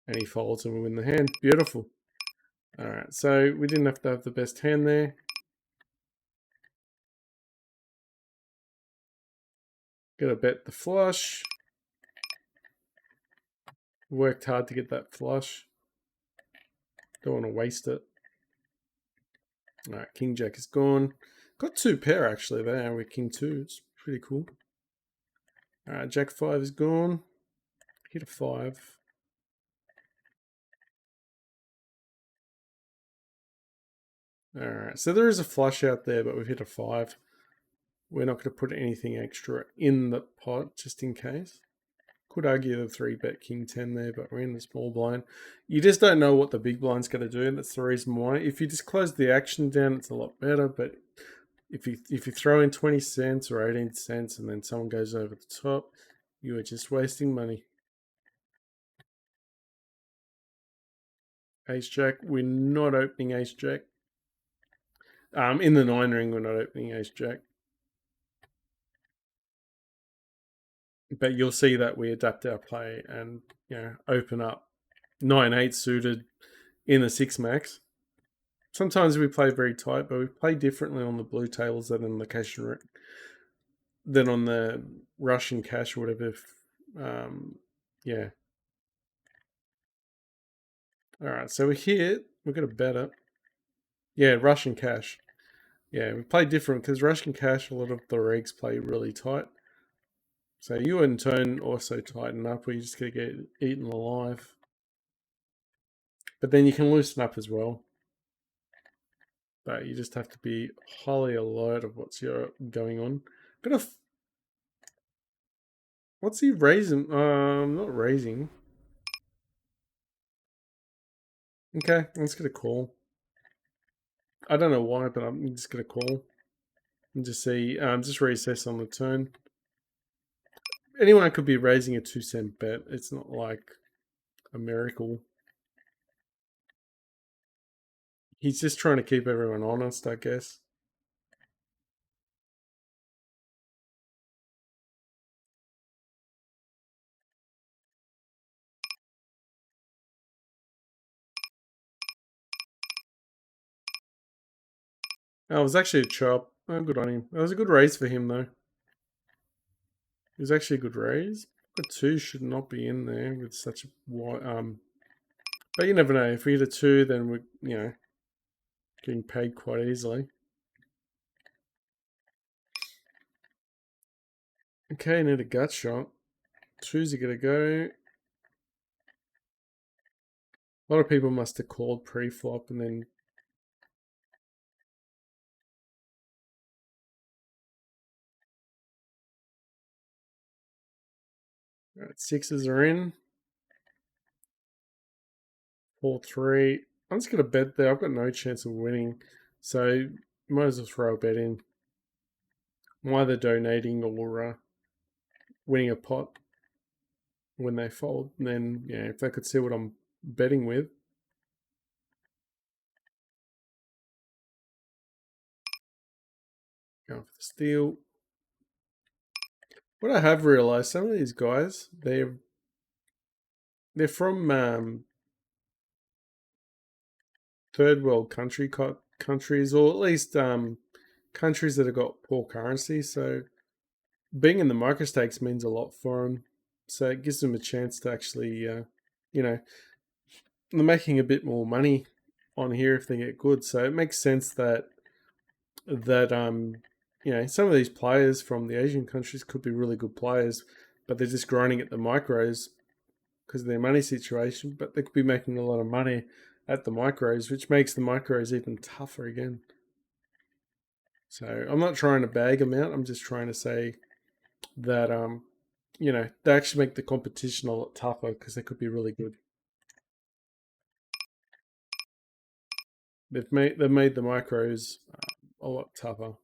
Speaker 1: And he folds and we win the hand. Beautiful. Alright, so we didn't have to have the best hand there. Gotta bet the flush. Worked hard to get that flush. Don't want to waste it. Alright, king jack is gone. Got 2 pair actually there with king 2. It's pretty cool. Alright, jack 5 is gone. Hit a 5. Alright, so there is a flush out there, but we've hit a 5. We're not going to put anything extra in the pot, just in case. Could argue the 3-bet king 10 there, but we're in the small blind. You just don't know what the big blind's going to do, and that's the reason why. If you just close the action down, it's a lot better, but if you throw in 20 cents or 18 cents and then someone goes over the top, you are just wasting money. Ace Jack. We're not opening Ace Jack. In the 9 ring, we're not opening Ace Jack. But you'll see that we adapt our play and open up 9-8 suited in the 6 max. Sometimes we play very tight, but we play differently on the blue tables than on the cash than on the Russian cash or whatever. Yeah. All right, so we're here. We've got a better. Yeah, Russian cash. Yeah, we play different because Russian cash, a lot of the regs play really tight. So you in turn also tighten up, or you're just going to get eaten alive. But then you can loosen up as well. But you just have to be highly alert of what's going on. What's he raising? Not raising. Okay, let's get a call. I don't know why, but I'm just gonna call and just see. Just reassess on the turn. Anyone could be raising a 2-cent bet. It's not like a miracle. He's just trying to keep everyone honest, I guess. Oh, it was actually a chop. Oh, good on him. It was a good raise for him, though. It was actually a good raise. A 2 should not be in there with such a wide. But you never know. If we hit a 2, then we're getting paid quite easily. Okay, need a gut shot. 2's are gonna go. A lot of people must have called pre-flop and then. All right, 6s are in. 4-3. I'm just gonna bet there. I've got no chance of winning, so might as well throw a bet in. I'm either donating or winning a pot when they fold. And then if they could see what I'm betting with. Going for the steal. What I have realized, some of these guys, they're from third world countries, or at least countries that have got poor currency. So being in the microstakes means a lot for them. So it gives them a chance to actually, they're making a bit more money on here if they get good. So it makes sense that some of these players from the Asian countries could be really good players, but they're just grinding at the micros because of their money situation. But they could be making a lot of money at the micros, which makes the micros even tougher again. So I'm not trying to bag them out. I'm just trying to say that they actually make the competition a lot tougher because they could be really good. They've made the micros a lot tougher.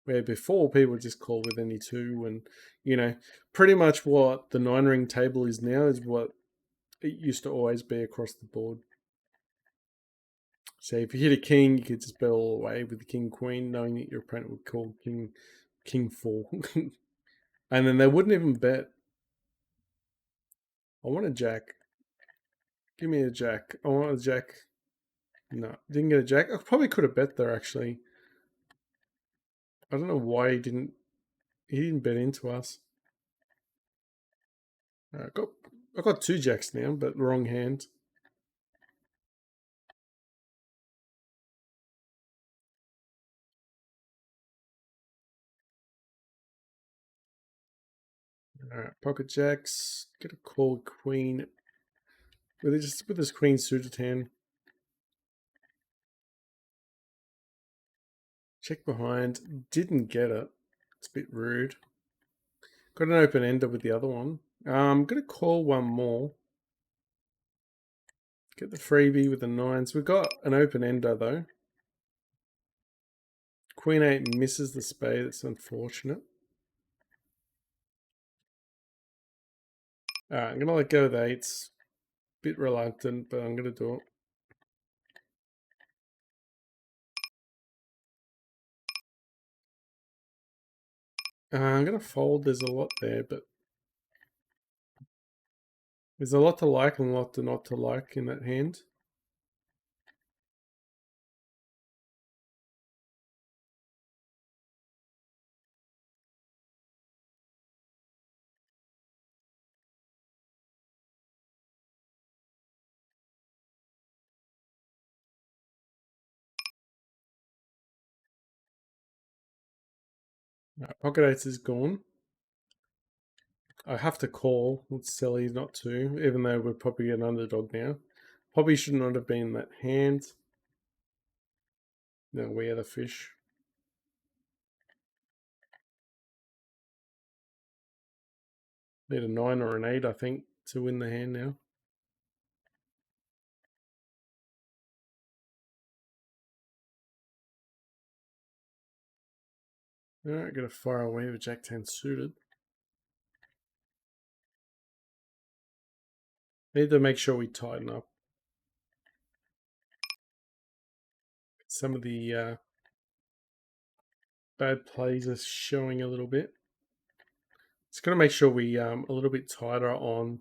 Speaker 1: Where before people just call with any 2, and pretty much what the 9 ring table is now is what it used to always be across the board. So if you hit a king, you could just bet all the way with the king queen, knowing that your opponent would call king 4, and then they wouldn't even bet. I want a jack. Give me a jack. I want a jack. No, didn't get a jack. I probably could have bet there actually. I don't know why he didn't. He didn't bet into us. I got 2 jacks now, but wrong hand. Alright, pocket jacks. Get a call queen. With this queen suited hand. Check behind. Didn't get it. It's a bit rude. Got an open ender with the other one. I'm gonna call one more. Get the freebie with the 9s. We've got an open ender though. Queen 8 misses the spade. It's unfortunate. Alright, I'm gonna let go of the 8s. Bit reluctant, but I'm going to do it. I'm going to fold. There's a lot there, but there's a lot to like and a lot to not to like in that hand. Pocket ace is gone. I have to call. It's silly not to, even though we're probably an underdog now. Probably should not have been that hand. No, we are the fish. Need a 9 or an 8, I think, to win the hand now. Alright, got to fire away with Jack 10 suited. Need to make sure we tighten up. Some of the bad plays are showing a little bit. It's got to make sure we a little bit tighter on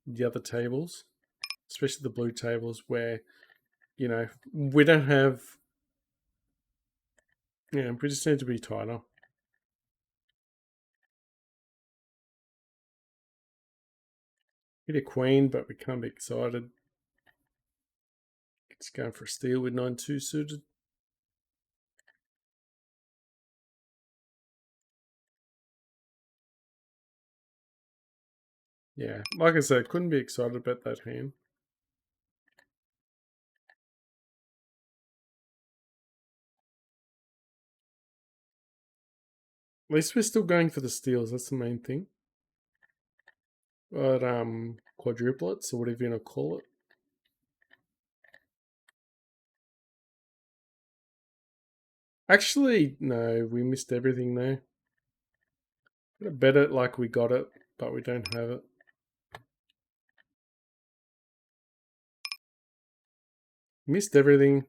Speaker 1: the other tables, especially the blue tables where, you know, we don't have, we just need to be tighter. Hit a queen, but we can't be excited. It's going for a steal with 9-2 suited. Yeah, like I said, couldn't be excited about that hand. At least we're still going for the steals. That's the main thing. But quadruplets or whatever you want to call it. Actually, no, we missed everything there. I bet it like we got it, but we don't have it. Missed everything.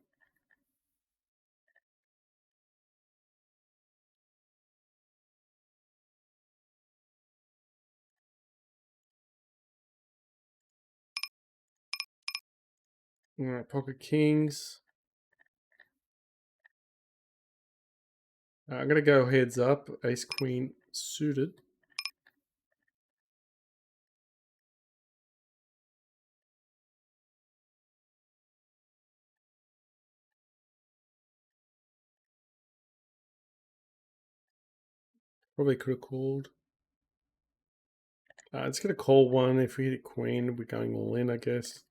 Speaker 1: Alright, pocket kings. I'm going to go heads up. Ace queen suited. Probably could have called. It's going to call one. If we hit a queen, we're going all in, I guess.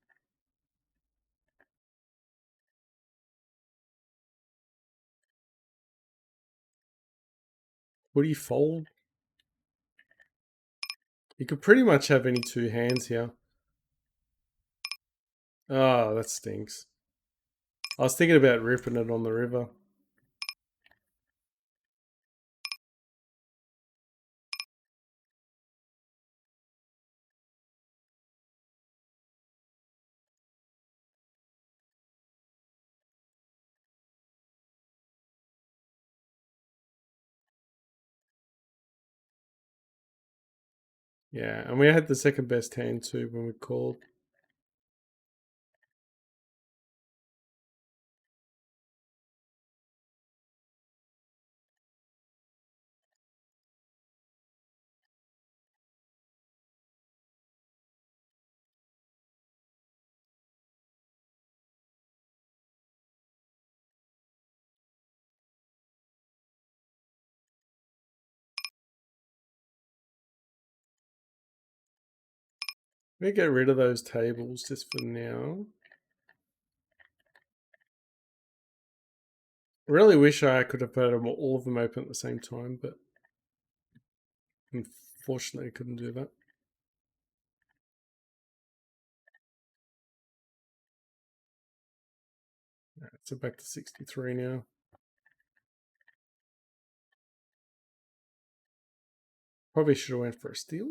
Speaker 1: Would he fold? You could pretty much have any two hands here. Oh, that stinks. I was thinking about ripping it on the river. Yeah, and we had the second best hand too when we called. We get rid of those tables just for now. I really wish I could have had all of them open at the same time, but unfortunately I couldn't do that. Right, so back to 63 now. Probably should have went for a steal.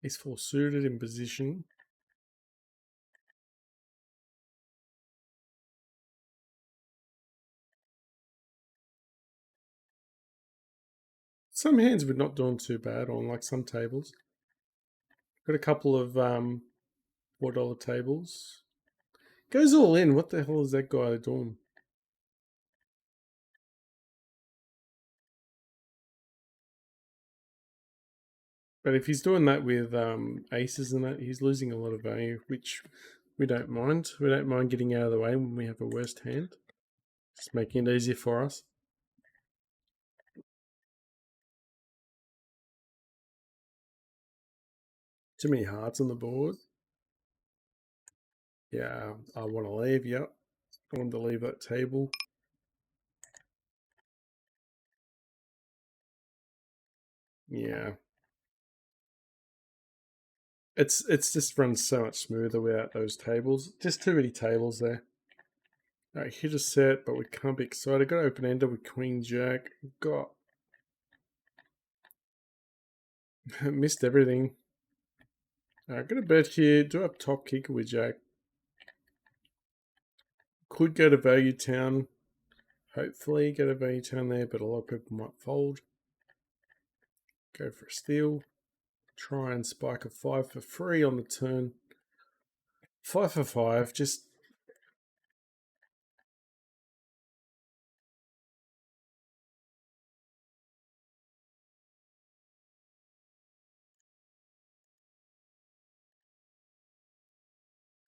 Speaker 1: Ace 4 suited in position. Some hands we're not doing too bad on, like some tables. Got a couple of $4 tables. Goes all in. What the hell is that guy doing? But if he's doing that with aces and that, he's losing a lot of value, which we don't mind. We don't mind getting out of the way when we have a worst hand. Just making it easier for us. Too many hearts on the board. Yeah, I want to leave. Yep. I want to leave that table. Yeah. It's just runs so much smoother without those tables. Just too many tables there. Alright, hit a set, but we can't be excited. Got open ender with Queen Jack. Got missed everything. Alright, got a bet here. Do have top kicker with Jack. Could go to Value Town. Hopefully get a Value Town there, but a lot of people might fold. Go for a steal. Try and spike a 5 for free on the turn. 5 for 5, just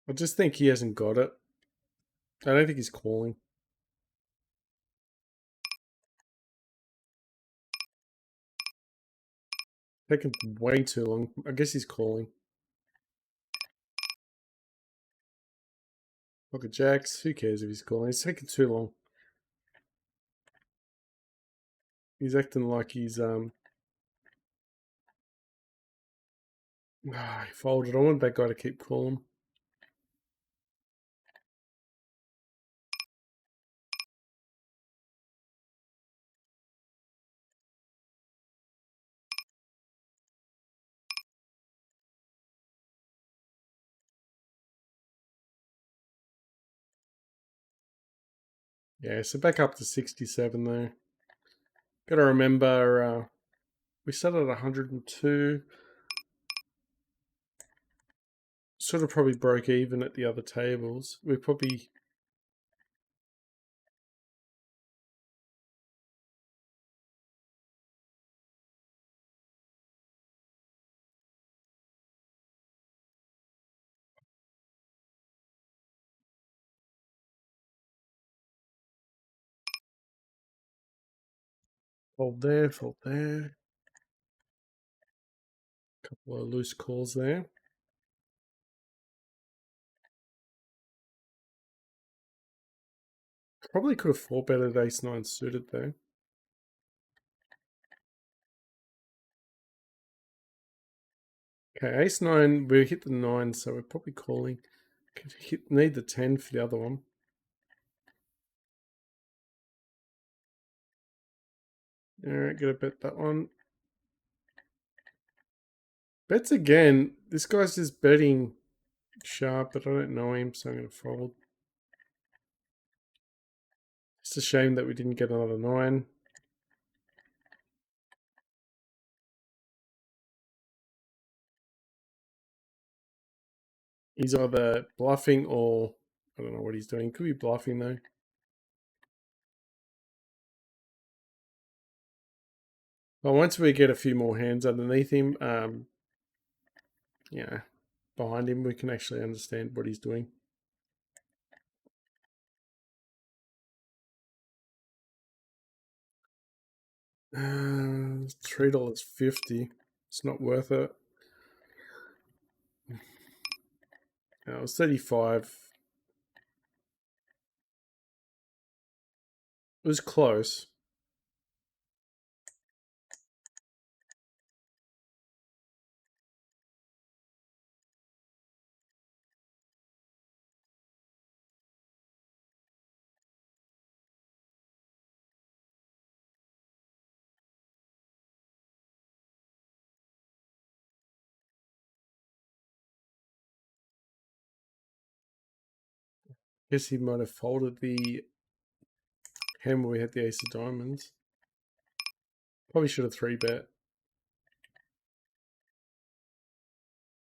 Speaker 1: I just think he hasn't got it. I don't think he's calling. Taking way too long. I guess he's calling. Pocket jacks. Who cares if he's calling? It's taking too long. He's acting like he's he folded. I want that guy to keep calling. Yeah, so back up to 67 though. Gotta remember we started at 102. Sort of probably broke even at the other tables. We probably fold there, fold there. Couple of loose calls there. Probably could have four betted ace 9 suited though. Okay, ace 9, we hit the 9, so we're probably calling. Need the 10 for the other one. Alright, gonna bet that one. Bets again. This guy's just betting sharp, but I don't know him, so I'm gonna fold. It's a shame that we didn't get another 9. He's either bluffing or I don't know what he's doing. Could be bluffing though. But once we get a few more hands underneath him, yeah, behind him, we can actually understand what he's doing. $3.50. It's not worth it. It was 35. It was close. Guess he might have folded the hand where we had the ace of diamonds. Probably should have 3-bet.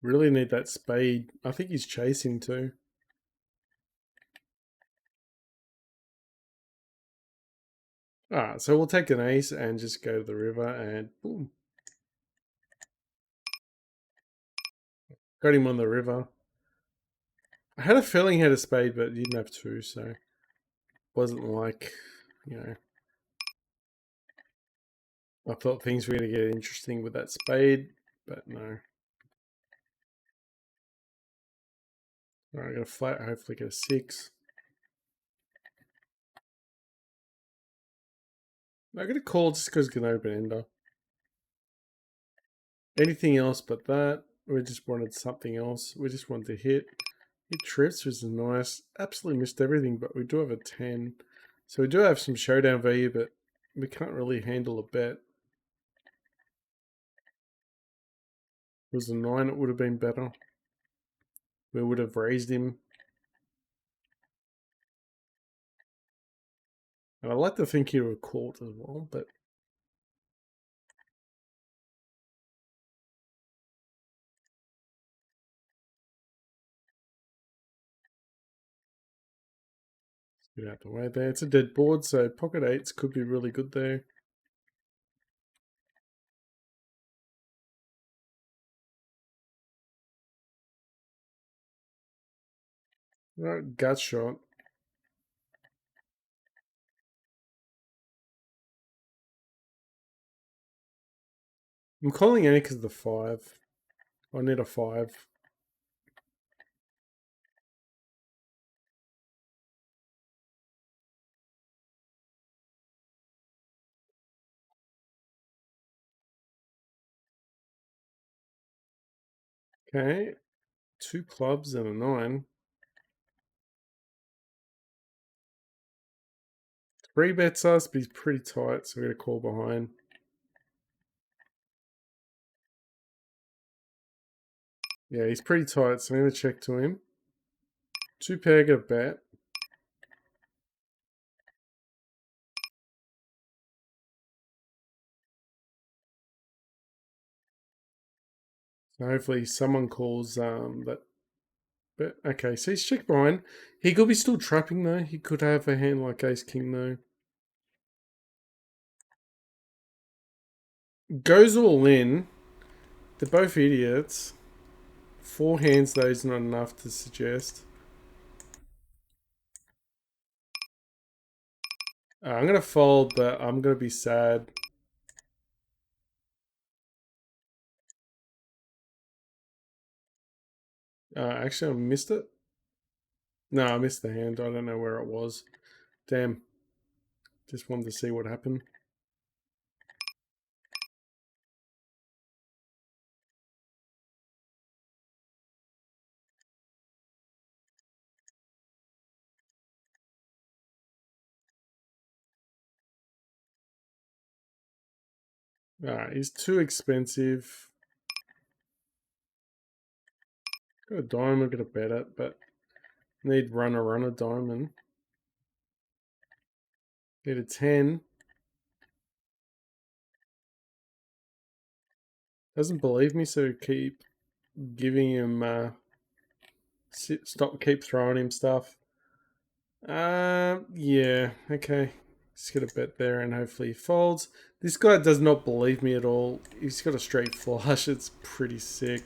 Speaker 1: Really need that spade. I think he's chasing too. Alright, so we'll take an ace and just go to the river and boom. Got him on the river. I had a feeling he had a spade, but he didn't have two, so wasn't like, you know. I thought things were going to get interesting with that spade, but no. Alright, I got a flat, hopefully get a 6. I got a call just because it's an open ender. Anything else but that. We just wanted something else. We just wanted to hit. Hit trips, which is nice. Absolutely missed everything, but we do have a 10. So we do have some showdown value, but we can't really handle a bet. If it was a 9, it would have been better. We would have raised him. And I like to think he would have called as well, but get out the way there. It's a dead board, so pocket 8s could be really good there. Right, gut shot. I'm calling any because of the 5. I need a 5. Okay, 2 clubs and a 9. 3-bets us, but he's pretty tight, so we're going to call behind. Yeah, he's pretty tight, so I'm going to check to him. 2 pair, get a bet. So hopefully someone calls that. But okay, so he's checked behind. He could be still trapping though. He could have a hand like Ace King though. Goes all in. They're both idiots. 4 hands though is not enough to suggest. I'm gonna fold, but I'm gonna be sad. Actually, I missed it. No, I missed the hand. I don't know where it was. Damn. Just wanted to see what happened. He's too expensive. Got a diamond, got to bet it, but need runner diamond. Need a 10. Doesn't believe me, so keep giving him keep throwing him stuff. Yeah, okay. Just get a bet there and hopefully he folds. This guy does not believe me at all. He's got a straight flush. It's pretty sick.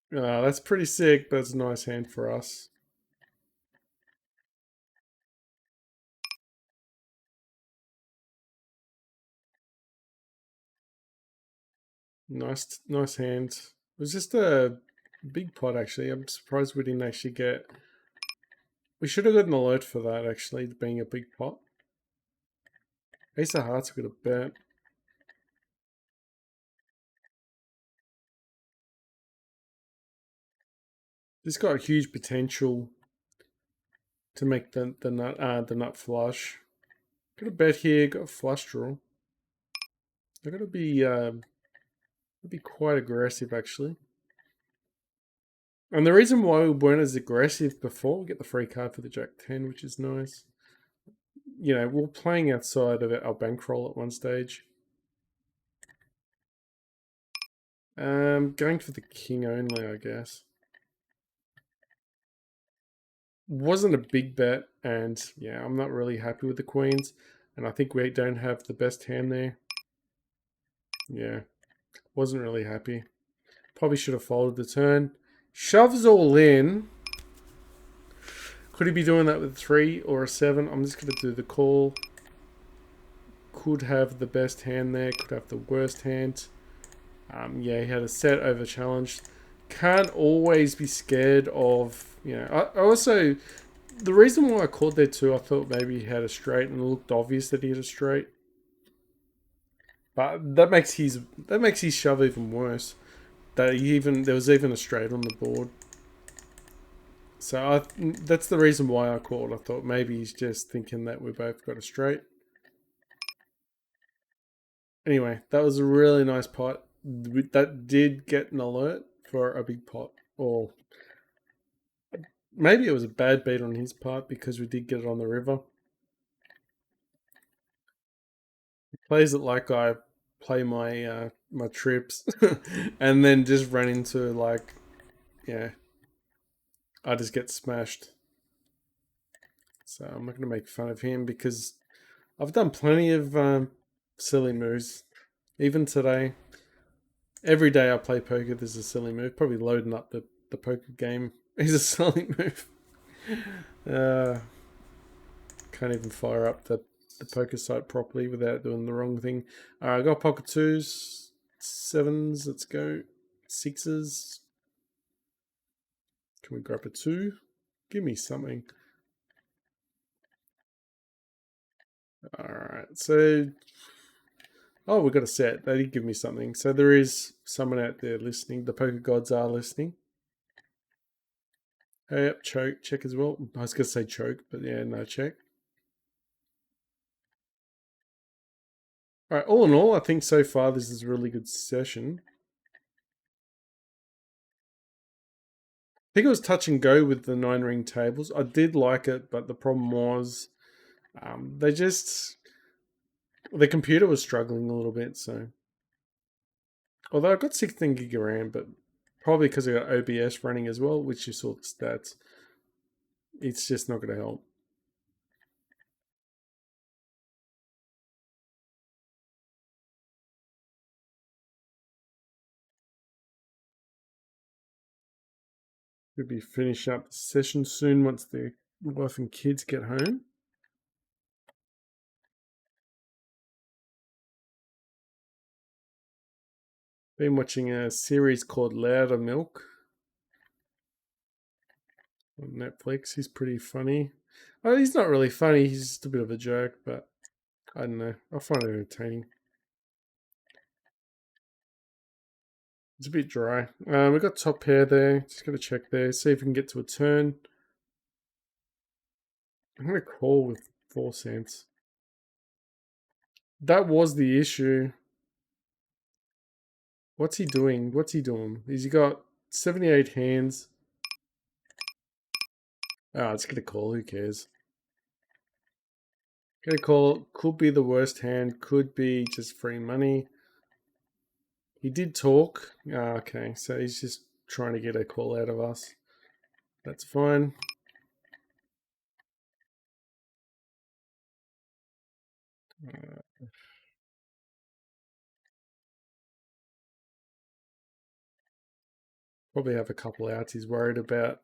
Speaker 1: That's pretty sick. That's a nice hand for us. Nice hand. It was just a big pot, actually. I'm surprised we didn't actually get... We should have got an alert for that, actually, being a big pot. Ace of Hearts, we got a bet. This got huge potential to make the nut flush. Got a bet here, got a flush draw. I gotta be quite aggressive, actually. And the reason why we weren't as aggressive before, we get the free card for the Jack 10, which is nice. You know, we we're playing outside of our bankroll at one stage. Going for the king only, I guess. Wasn't a big bet, and yeah, I'm not really happy with the queens. And I think we don't have the best hand there. Yeah, wasn't really happy. Probably should have folded the turn. Shoves all in. Could he be doing that with a 3 or a 7? I'm just going to do the call. Could have the best hand there. Could have the worst hand. Yeah, he had a set over challenged. Can't always be scared of, you know. I also, the reason why I called there too, I thought maybe he had a straight and it looked obvious that he had a straight. But that makes his shove even worse. There was even a straight on the board. So that's the reason why I called. I thought maybe he's just thinking that we both got a straight. Anyway, that was a really nice pot. That did get an alert for a big pot. Or maybe it was a bad beat on his part because we did get it on the river. He plays it like I play my my trips and then just run into like, yeah, I just get smashed. So I'm not going to make fun of him because I've done plenty of silly moves. Even today, every day I play poker, there's a silly move. Probably loading up the poker game is a silly move. Uh, can't even fire up the poker site properly without doing the wrong thing. I got pocket twos, sevens, let's go. Sixes. Can we grab a 2? Give me something. Alright, so... Oh, we got a set. They did give me something. So there is someone out there listening. The poker gods are listening. Hey, yep, choke. Check as well. I was going to say choke, but yeah, no, check. Alright, all in all, I think so far this is a really good session. I think it was touch and go with the 9-ring tables. I did like it, but the problem was they just... The computer was struggling a little bit, so... Although I've got 16 gig of RAM, but probably because I got OBS running as well, which you saw the stats, it's just not going to help. We'll be finishing up the session soon once the wife and kids get home. Been watching a series called Louder Milk on Netflix. He's pretty funny. Oh, he's not really funny. He's just a bit of a joke, but I don't know. I find it entertaining. It's a bit dry. We've got top pair there. Just got to check there. See if we can get to a turn. I'm going to call with 4 cents. That was the issue. What's he doing? What's he doing? He's got 78 hands. Oh, it's going to call. Who cares? Going to call. Could be the worst hand. Could be just free money. He did talk. Okay, so he's just trying to get a call out of us. That's fine. Probably have a couple outs he's worried about.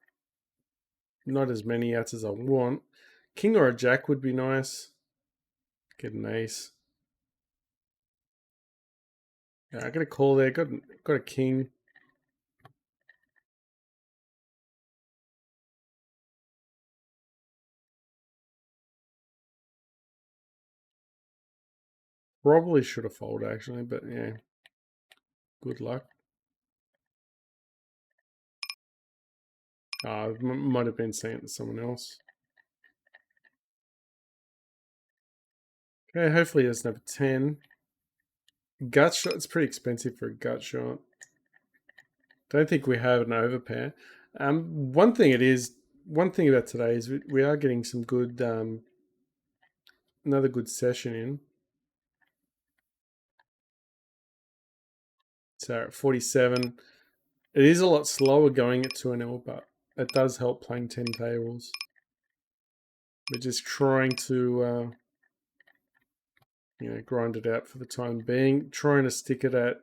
Speaker 1: Not as many outs as I want. King or a jack would be nice. Get an ace. I got a call there. Got a king. Probably should have folded actually, but yeah. Good luck. Might have been saying it to someone else. Okay, hopefully he doesn't have a 10. Gut shot, it's pretty expensive for a gut shot. Don't think we have an overpair. One thing about today is we are getting some good, another good session in. So at 47, it is a lot slower going at 2-0, but it does help playing 10 tables. We're just trying to, grind it out for the time being. Trying to stick it at,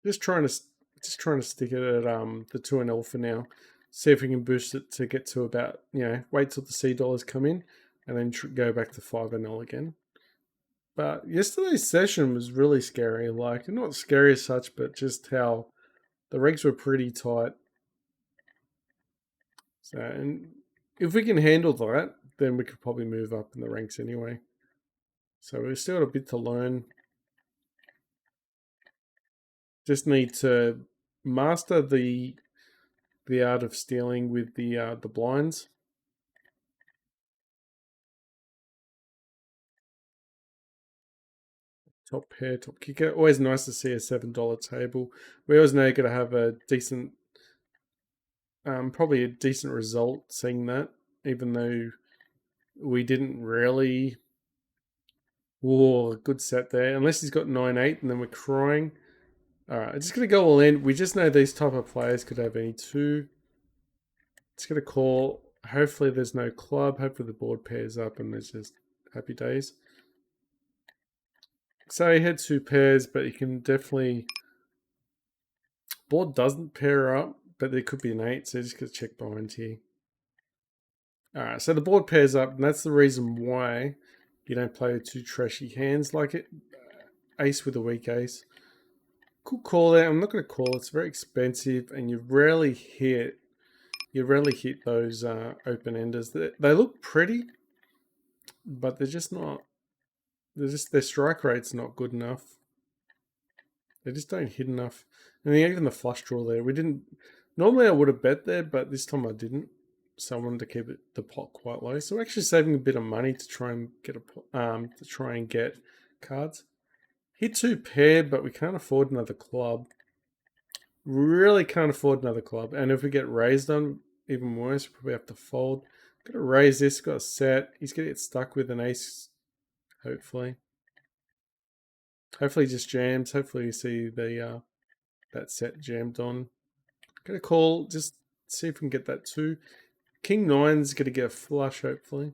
Speaker 1: just trying to stick it at the 2-0 for now. See if we can boost it to get to about, wait till the C dollars come in, and then go back to 5-0 again. But yesterday's session was really scary. Like, not scary as such, but just how the regs were pretty tight. So, and if we can handle that, then we could probably move up in the ranks anyway. So we've still got a bit to learn. Just need to master the art of stealing with the blinds. Top pair, top kicker. Always nice to see a $7 table. We always know you're going to have a decent, probably a decent result seeing that, even though we didn't really. Whoa, good set there. Unless he's got 9-8, and then we're crying. All right, I'm just going to go all in. We just know these type of players could have any two. It's going to call. Hopefully there's no club. Hopefully the board pairs up and there's just happy days. So he had two pairs, but he can definitely... Board doesn't pair up, but there could be an 8, so just going to check behind here. Alright, so the board pairs up, and that's the reason why you don't play with two trashy hands like it. Ace with a weak ace. Could call there. I'm not going to call. It's very expensive, and you rarely hit those open enders. They look pretty, but they're just not. Their strike rate's not good enough. They just don't hit enough. And even the flush draw there, we didn't. Normally I would have bet there, but this time I didn't. So I wanted to keep the pot quite low. So we're actually saving a bit of money to try and get cards. Hit two pair, but we can't afford another club. Really can't afford another club. And if we get raised on, even worse, we probably have to fold. Got to raise this, got a set. He's going to get stuck with an ace, hopefully. Hopefully he just jams. Hopefully you see the that set jammed on. Gonna call, just see if we can get that too. King 9's gonna get a flush, hopefully.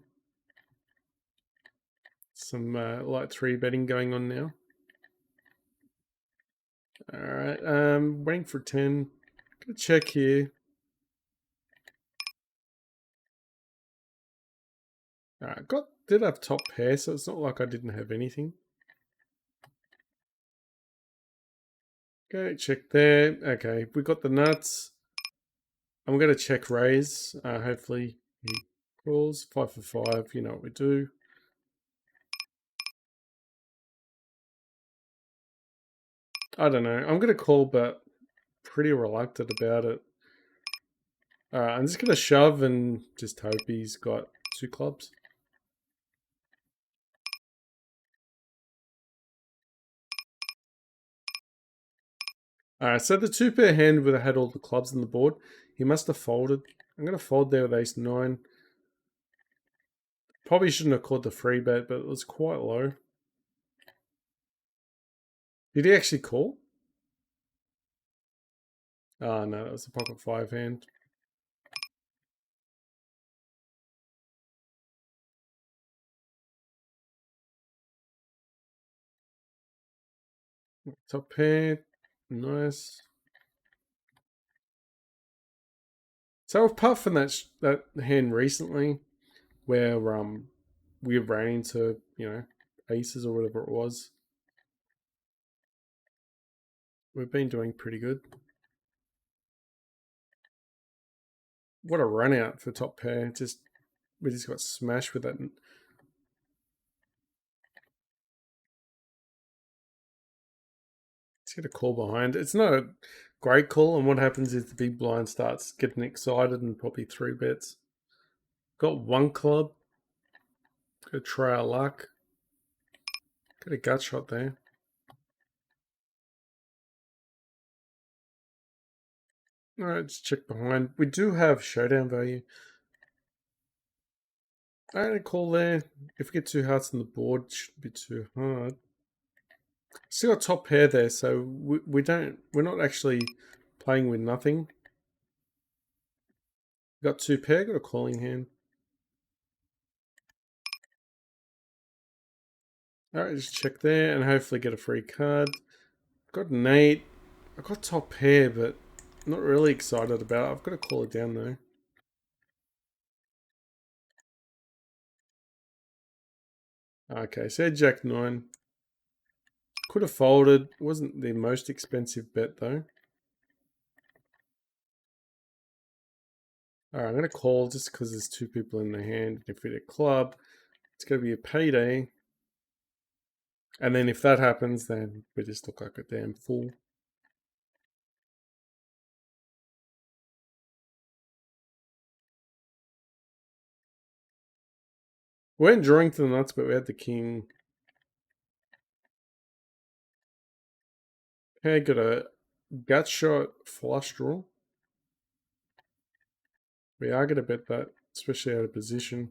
Speaker 1: Some light 3 betting going on now. Alright, waiting for 10. Gonna check here. Alright, did have top pair, so it's not like I didn't have anything. Okay, check there. Okay, we got the nuts. I'm gonna check raise. Hopefully he calls. 5 for 5, you know what we do. I don't know. I'm gonna call, but pretty reluctant about it. I'm just going to shove and just hope he's got two clubs. Alright, so the two pair hand would have had all the clubs on the board. He must have folded. I'm going to fold there with ace 9. Probably shouldn't have called the free bet, but it was quite low. Did he actually call? Oh no, that was a pocket 5 hand. Top pair, nice. So apart from that hand recently, where we ran into aces or whatever it was, we've been doing pretty good. What a run out for top pair! We just got smashed with that. Let's get a call behind. It's not a great call, and what happens is the big blind starts getting excited and probably 3 bets. Got one club. Gonna try our luck. Got a gut shot there. All right, let's check behind. We do have showdown value. All right, a call there. If we get 2 hearts on the board, it shouldn't be too hard. Still got top pair there, so we're not actually playing with nothing. Got 2 pair, got a calling hand. Alright, just check there and hopefully get a free card. Got an 8. I got top pair, but not really excited about it. I've got to call it down though. Okay, so Jack 9. Could have folded. Wasn't the most expensive bet though. Alright, I'm going to call just because there's 2 people in the hand. If we hit a club, it's going to be a payday. And then if that happens, then we just look like a damn fool. We weren't drawing to the nuts, but we had the king. Okay, got a gut shot flush draw. We are going to bet that, especially out of position.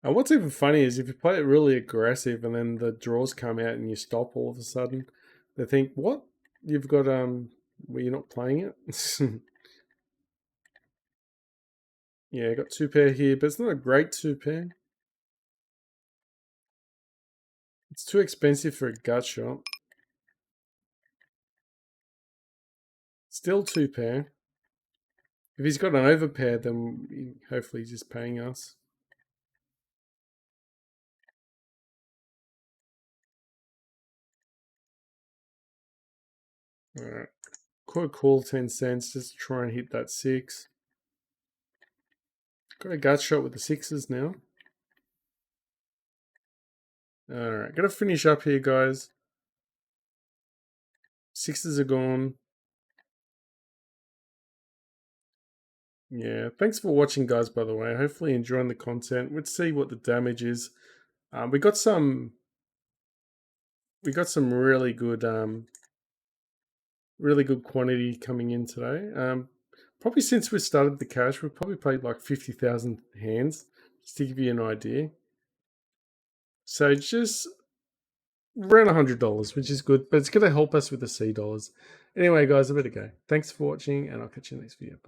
Speaker 1: And what's even funny is if you play it really aggressive and then the draws come out and you stop all of a sudden, they think, what? You've got, well, you're not playing it? Yeah, got 2 pair here, but it's not a great 2 pair. It's too expensive for a gut shot. Still 2 pair. If he's got an overpair, then hopefully he's just paying us. Alright. Could call 10 cents just to try and hit that 6. Got a gut shot with the 6s now. Alright, gotta finish up here, guys. 6s are gone. Yeah, thanks for watching, guys, by the way. Hopefully enjoying the content. Let's see what the damage is. We got some really good quantity coming in today. Probably since we started the cash, we've probably played like 50,000 hands, just to give you an idea. So just around $100, which is good, but it's going to help us with the C dollars. Anyway, guys, I better go. Thanks for watching, and I'll catch you in the next video.